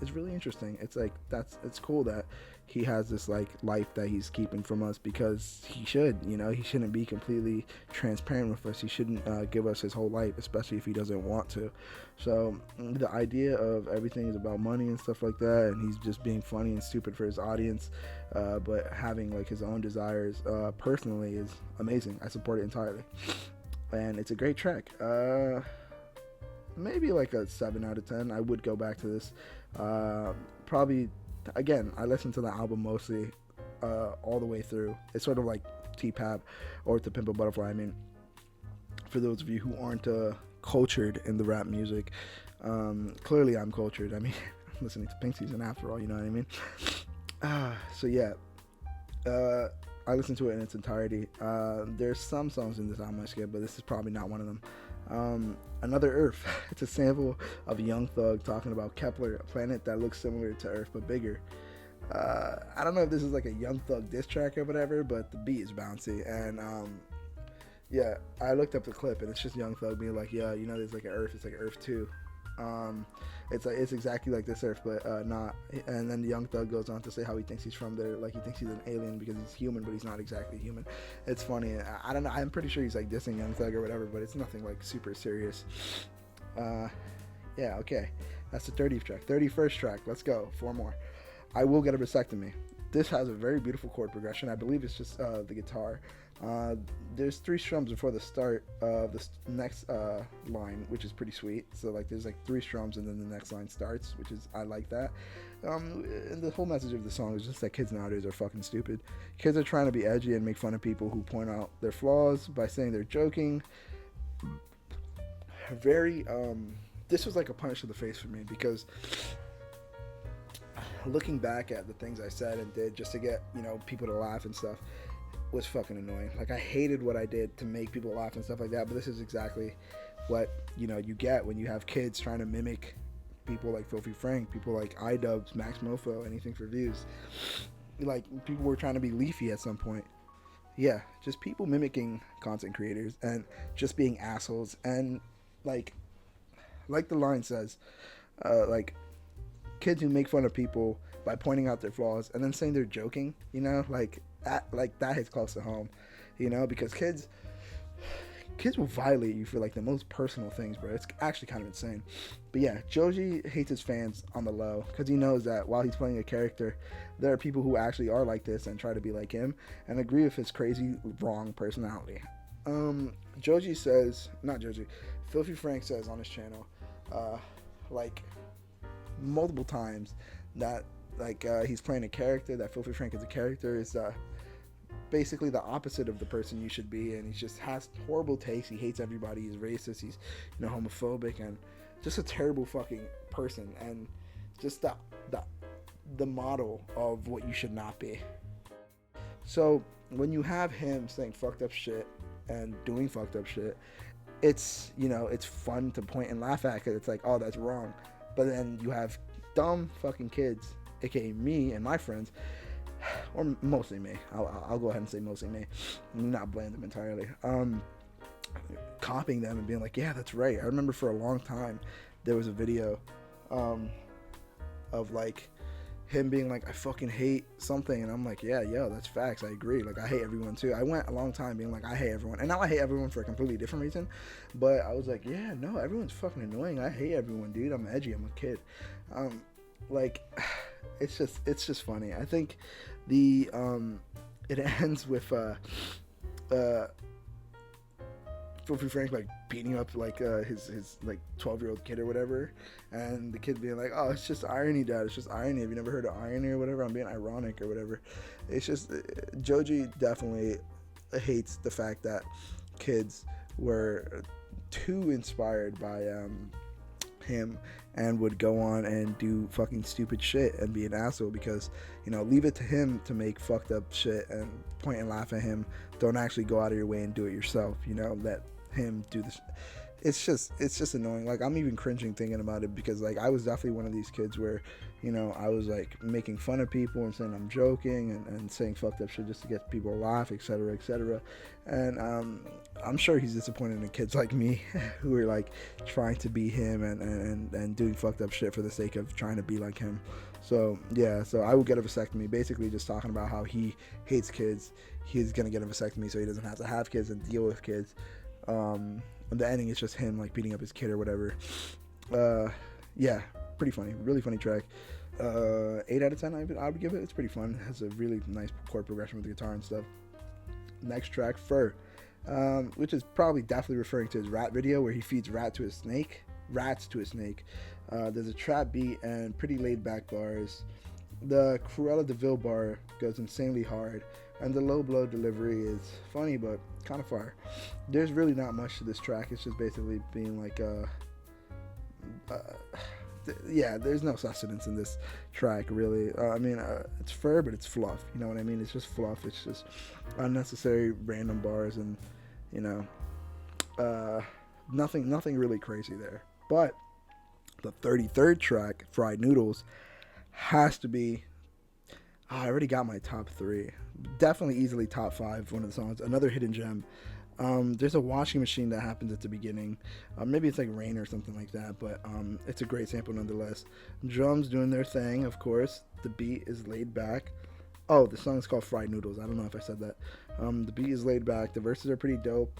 it's really interesting. It's like, it's cool that he has this like life that he's keeping from us, because he should, he shouldn't be completely transparent with us. He shouldn't give us his whole life, especially if he doesn't want to. So the idea of everything is about money and stuff like that, and he's just being funny and stupid for his audience, but having like his own desires personally is amazing. I support it entirely, and it's a great track. Maybe like a 7 out of 10. I would go back to this. Probably, again, I listened to the album mostly all the way through. It's sort of like T-Pap or To Pimp a Butterfly. I mean, for those of you who aren't cultured in the rap music, clearly I'm cultured. I mean, I'm listening to Pink Season after all, you know what I mean? So yeah, I listened to it in its entirety. There's some songs in this album I skip, but this is probably not one of them. Another Earth. It's a sample of Young Thug talking about Kepler, a planet that looks similar to Earth but bigger. I don't know if this is like a Young Thug diss track or whatever, but the beat is bouncy, and yeah, I looked up the clip and it's just Young Thug being like, yeah, there's like an Earth, it's like Earth 2. It's exactly like this Earth, but not. And then the Young Thug goes on to say how he thinks he's from there, like he thinks he's an alien because he's human, but he's not exactly human. It's funny. I don't know. I'm pretty sure he's like dissing Young Thug or whatever, but it's nothing like super serious. Yeah, okay. That's the 30th track. 31st track. Let's go. 4 more. I Will Get a Vasectomy. This has a very beautiful chord progression. I believe it's just the guitar. There's 3 strums before the start of the next line, which is pretty sweet. So like there's like 3 strums and then the next line starts, which is, I like that. And the whole message of the song is just that kids nowadays are fucking stupid. Kids are trying to be edgy and make fun of people who point out their flaws by saying they're joking. Very this was like a punch to the face for me, because looking back at the things I said and did just to get people to laugh and stuff was fucking annoying. Like, I hated what I did to make people laugh and stuff like that, but this is exactly what you get when you have kids trying to mimic people like Filthy Frank, people like iDubbbz, Max Mofo, anything for views. Like, people were trying to be Leafy at some point. Yeah, just people mimicking content creators and just being assholes. And like the line says, like, kids who make fun of people by pointing out their flaws and then saying they're joking, like that hits close to home, because kids kids will violate you for like the most personal things, bro. It's actually kind of insane. But yeah, Joji hates his fans on the low because he knows that while he's playing a character, there are people who actually are like this and try to be like him and agree with his crazy wrong personality. Joji says, not Joji, Filthy Frank says on his channel, like multiple times that like he's playing a character, that Filthy Frank is a character, is basically the opposite of the person you should be, and he just has horrible taste. He hates everybody. He's racist. He's, you know, homophobic, and just a terrible fucking person, and just the model of what you should not be. So when you have him saying fucked up shit and doing fucked up shit, it's, you know, it's fun to point and laugh at because it's like, oh, that's wrong. But then you have dumb fucking kids, aka me and my friends, or mostly me. I'll go ahead and say mostly me. Not blame them entirely. Copying them and being like, yeah, that's right. I remember for a long time there was a video of like him being like, I fucking hate something, and I'm like, yeah, yo, that's facts. I agree. Like, I hate everyone too. I went a long time being like, I hate everyone, and now I hate everyone for a completely different reason. But I was like, yeah, no, everyone's fucking annoying. I hate everyone, dude. I'm edgy. I'm a kid. Like, it's just funny. I think the it ends with Filthy Frank like beating up like his like 12-year-old kid or whatever, and the kid being like, oh, it's just irony, dad, it's just irony, have you never heard of irony or whatever, I'm being ironic or whatever. It's just Joji definitely hates the fact that kids were too inspired by him and would go on and do fucking stupid shit and be an asshole, because, you know, leave it to him to make fucked up shit and point and laugh at him. Don't actually go out of your way and do it yourself, you know, let him do this. It's just annoying. Like, I'm even cringing thinking about it, because like I was definitely one of these kids where, you know, I was like making fun of people and saying I'm joking and saying fucked up shit just to get people to laugh, etc., etc. And I'm sure he's disappointed in kids like me who are like trying to be him and doing fucked up shit for the sake of trying to be like him. So yeah, so I will get a vasectomy, basically just talking about how he hates kids. He's gonna get a vasectomy so he doesn't have to have kids and deal with kids. And the ending is just him like beating up his kid or whatever. Yeah, pretty funny, really funny track. 8 out of 10 I would give it. It's pretty fun. It has a really nice chord progression with the guitar and stuff. Next track, Fur, which is probably definitely referring to his rat video where he feeds rats to a snake. There's a trap beat and pretty laid back bars. The Cruella de Vil bar goes insanely hard, and the low blow delivery is funny but kind of fire. There's really not much to this track. It's just basically being like yeah, there's no sustenance in this track really. I mean, it's fur, but it's fluff, you know what I mean? It's just fluff. It's just unnecessary random bars, and you know, nothing really crazy there. But the 33rd track, Fried Noodles, has to be, I already got my top 3, definitely easily top 5. One of the songs, another hidden gem. There's a washing machine that happens at the beginning. Maybe it's like rain or something like that, but it's a great sample nonetheless. Drums doing their thing, of course. The beat is laid back. Oh, the song is called Fried Noodles. I don't know if I said that. The beat is laid back. The verses are pretty dope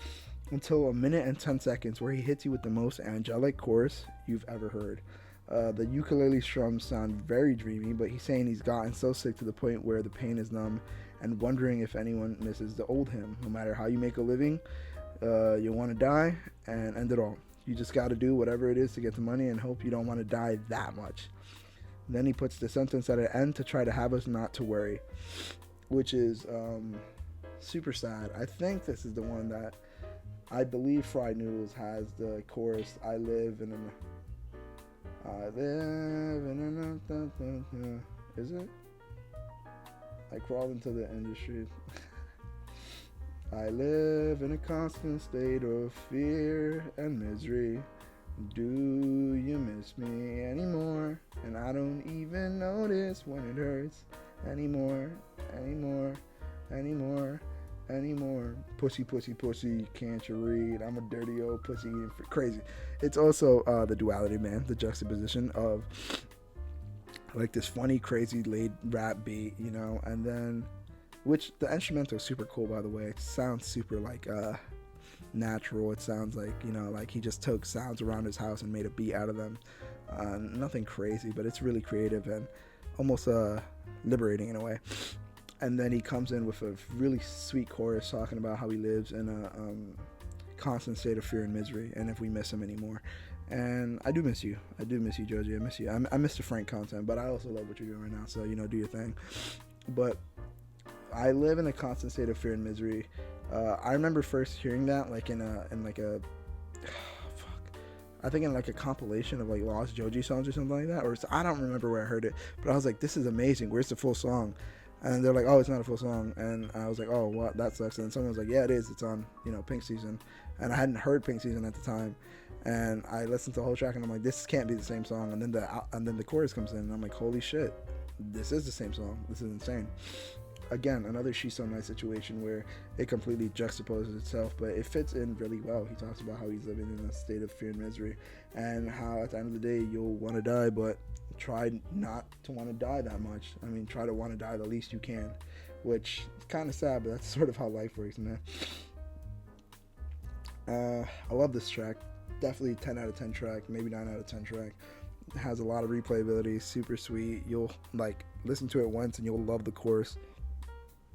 until a minute and 10 seconds where he hits you with the most angelic chorus you've ever heard. The ukulele strums sound very dreamy, but he's saying he's gotten so sick to the point where the pain is numb, and wondering if anyone misses the old him. No matter how you make a living, you want to die and end it all. You just got to do whatever it is to get the money and hope you don't want to die that much. Then he puts the sentence at the end to try to have us not to worry, which is super sad. I think this is the one that I believe Fried Noodles has the chorus, I live in a... Is it? I crawled into the industry. I live in a constant state of fear and misery. Do you miss me anymore? And I don't even notice when it hurts anymore. Pussy, pussy, pussy, can't you read? I'm a dirty old pussy eating crazy. It's also the duality, man, the juxtaposition of like this funny, crazy, laid rap beat, you know, and then, which the instrumental is super cool, by the way. It sounds super like natural. It sounds like, you know, like he just took sounds around his house and made a beat out of them. Nothing crazy, but it's really creative and almost liberating in a way. And then he comes in with a really sweet chorus talking about how he lives in a constant state of fear and misery, and if we miss him anymore. And I do miss you. I do miss you, Joji. I miss you. I miss the Frank content, but I also love what you're doing right now. So, you know, do your thing. But I live in a constant state of fear and misery. I remember first hearing that like in a I think in like a compilation of like lost Joji songs or something like that, or I don't remember where I heard it, but I was like, this is amazing. Where's the full song? And they're like, oh, it's not a full song. And I was like, oh, what? That sucks. And someone was like, yeah, it is. It's on, you know, Pink Season. And I hadn't heard Pink Season at the time. And I listened to the whole track, and I'm like, this can't be the same song. And then the chorus comes in, and I'm like, holy shit, this is the same song. This is insane. Again, another She's So Nice situation where it completely juxtaposes itself, but it fits in really well. He talks about how he's living in a state of fear and misery, and how at the end of the day you'll want to die, but try not to want to die that much. I mean, try to want to die the least you can, which is kind of sad, but that's sort of how life works, man. I love this track. Definitely 10 out of 10 track, maybe 9 out of 10 track. It has a lot of replayability, super sweet. You'll like listen to it once and you'll love the chorus.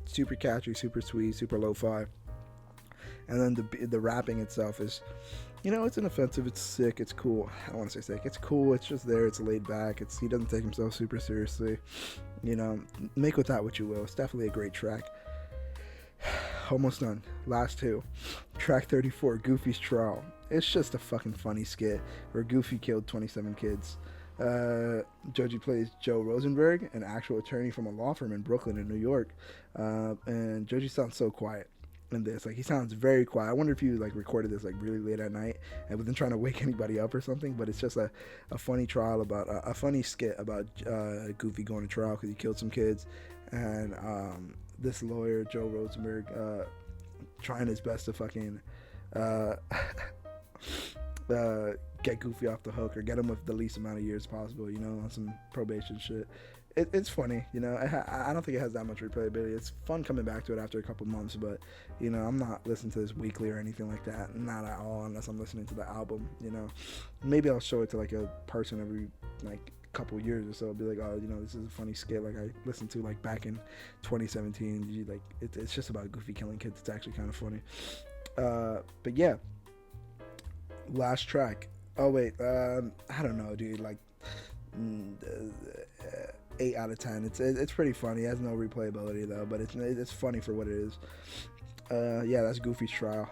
Super catchy, super sweet, super lo-fi. And then the rapping itself is, you know, it's inoffensive, it's sick, it's cool. I don't want to say sick, it's cool, it's just there, it's laid back, he doesn't take himself super seriously. You know, make with that what you will. It's definitely a great track. Almost done. Last two. Track 34, Goofy's Trial. It's just a fucking funny skit where Goofy killed 27 kids. Joji plays Joe Rosenberg, an actual attorney from a law firm in Brooklyn and New York. And Joji sounds so quiet in this. Like, he sounds very quiet. I wonder if you like recorded this like really late at night and wasn't trying to wake anybody up or something. But it's just a funny trial about a funny skit about Goofy going to trial because he killed some kids, and this lawyer Joe Rosenberg trying his best to fucking get Goofy off the hook or get him with the least amount of years possible, you know, on some probation shit. It's funny, you know. I don't think it has that much replayability. It's fun coming back to it after a couple months, but, you know, I'm not listening to this weekly or anything like that. Not at all, unless I'm listening to the album, you know. Maybe I'll show it to, like, a person every, like, couple years or so. I'll be like, oh, you know, this is a funny skit, like, I listened to, like, back in 2017. Like, it's just about Goofy killing kids. It's actually kind of funny. But, yeah. Last track. Oh, wait. I don't know, dude. Like, 8 out of 10. It's pretty funny. It has no replayability though, but it's funny for what it is. Yeah, that's Goofy's Trial.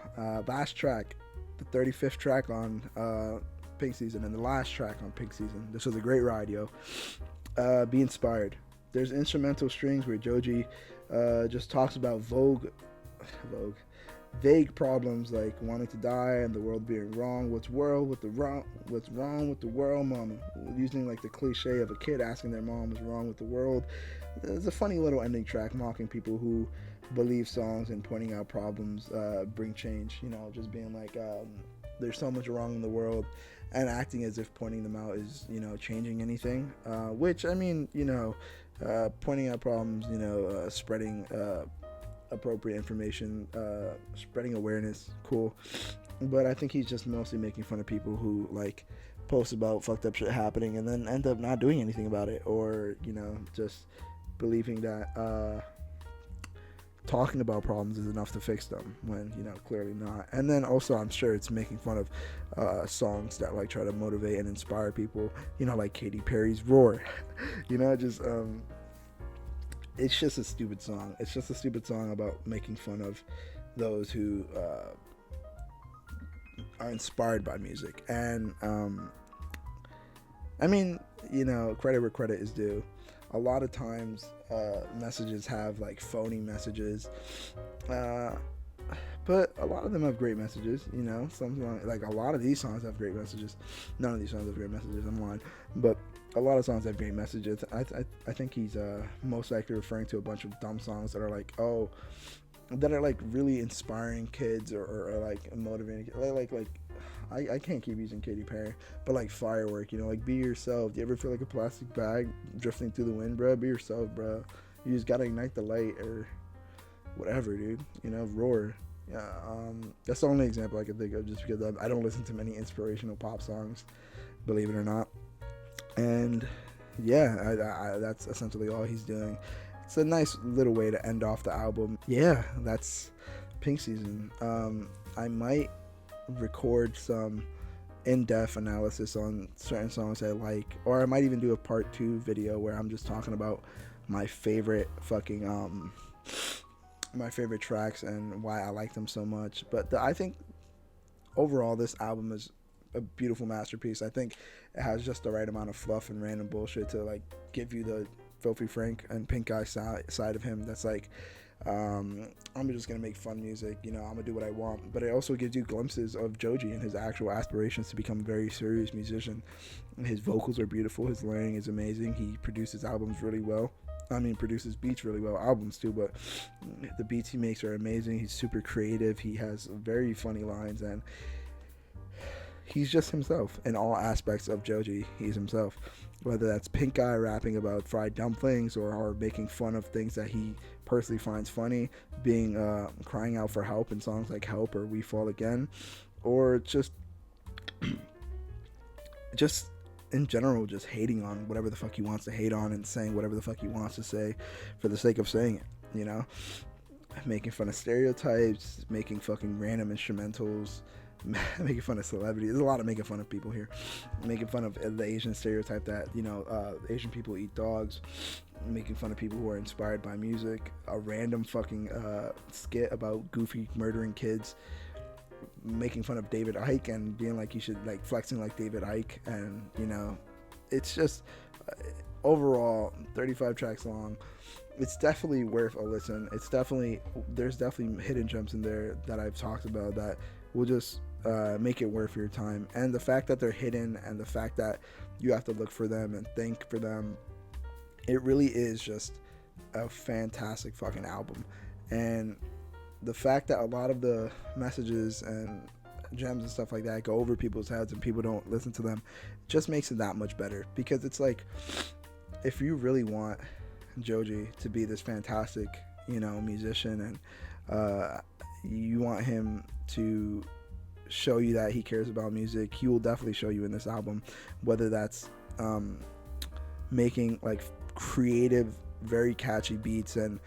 Last track, the 35th track on Pink Season, and the last track on Pink Season. This was a great ride, yo. Be Inspired. There's instrumental strings where Joji just talks about vague problems like wanting to die and the world being wrong. What's wrong with the world, mom? Using like the cliche of a kid asking their mom what's wrong with the world. It's a funny little ending track mocking people who believe songs and pointing out problems bring change. You know, just being like, there's so much wrong in the world, and acting as if pointing them out is, you know, changing anything. Which, I mean, you know, pointing out problems, you know, spreading appropriate information, spreading awareness, cool. But I think he's just mostly making fun of people who like post about fucked up shit happening and then end up not doing anything about it, or, you know, just believing that talking about problems is enough to fix them when, you know, clearly not. And then also I'm sure it's making fun of songs that like try to motivate and inspire people, you know, like Katy Perry's Roar. You know, just it's just a stupid song. It's just a stupid song about making fun of those who are inspired by music. And I mean, you know, credit where credit is due. A lot of times messages have like phony messages, but a lot of them have great messages, you know. Some like a lot of these songs have great messages. None of these songs have great messages, I'm lying, but a lot of songs have great messages. I think he's most likely referring to a bunch of dumb songs that are like, oh, that are like really inspiring kids or like motivating, like I can't keep using Katy Perry, but like Firework, you know, like be yourself. Do you ever feel like a plastic bag drifting through the wind, bro? Be yourself, bro. You just gotta ignite the light or whatever, dude. You know, Roar. Yeah, that's the only example I can think of, just because I don't listen to many inspirational pop songs, believe it or not. And yeah, that's essentially all he's doing. It's a nice little way to end off the album. Yeah, that's Pink Season. I might record some in-depth analysis on certain songs I like, or I might even do a part 2 video where I'm just talking about my favorite fucking my favorite tracks and why I like them so much. But I think overall this album is a beautiful masterpiece. I think it has just the right amount of fluff and random bullshit to like give you the Filthy Frank and Pink Eye side of him that's like, I'm just gonna make fun music, you know, I'm gonna do what I want. But it also gives you glimpses of Joji and his actual aspirations to become a very serious musician. His vocals are beautiful, his layering is amazing, he produces albums really well. I mean, produces beats really well, albums too, but the beats he makes are amazing. He's super creative, he has very funny lines, and he's just himself in all aspects of Joji. He's himself, whether that's Pink Eye rapping about fried dumplings or making fun of things that he personally finds funny, being crying out for help in songs like Help or We Fall Again, or just in general just hating on whatever the fuck he wants to hate on and saying whatever the fuck he wants to say for the sake of saying it, you know, making fun of stereotypes, making fucking random instrumentals, making fun of celebrities. There's a lot of making fun of people here, making fun of the Asian stereotype that, you know, Asian people eat dogs, making fun of people who are inspired by music, a random fucking skit about Goofy murdering kids, making fun of David Icke and being like, you should like flexing like David Icke. And you know, it's just overall 35 tracks long. It's definitely worth a listen. There's definitely hidden gems in there that I've talked about that will just make it worth your time. And the fact that they're hidden and the fact that you have to look for them and think for them, it really is just a fantastic fucking album. And the fact that a lot of the messages and gems and stuff like that go over people's heads and people don't listen to them just makes it that much better. Because it's like, if you really want Joji to be this fantastic, you know, musician, and you want him to show you that he cares about music, he will definitely show you in this album, whether that's making like creative, very catchy beats and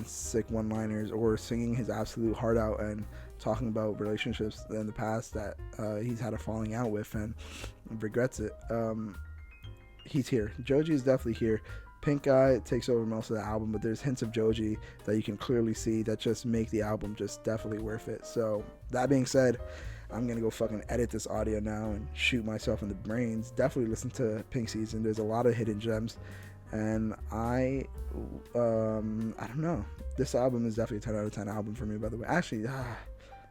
sick one-liners, or singing his absolute heart out and talking about relationships in the past that he's had a falling out with and regrets it. He's here. Joji is definitely here. Pink Eye takes over most of the album, but there's hints of Joji that you can clearly see that just make the album just definitely worth it. So that being said, I'm gonna go fucking edit this audio now and shoot myself in the brains. Definitely listen to Pink Season. There's a lot of hidden gems, and I don't know. This album is definitely a 10 out of 10 album for me, by the way. Actually,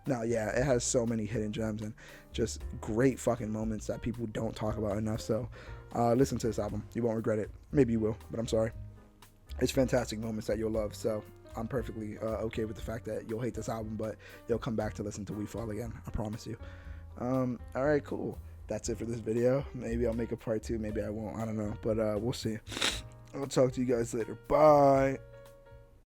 no, yeah, it has so many hidden gems and just great fucking moments that people don't talk about enough. So listen to this album. You won't regret it. Maybe you will, but I'm sorry. It's fantastic moments that you'll love. So I'm perfectly okay with the fact that you'll hate this album, but you'll come back to listen to We Fall Again. I promise you. All right, cool. That's it for this video. Maybe I'll make a part 2. Maybe I won't. I don't know. But we'll see. I'll talk to you guys later. Bye.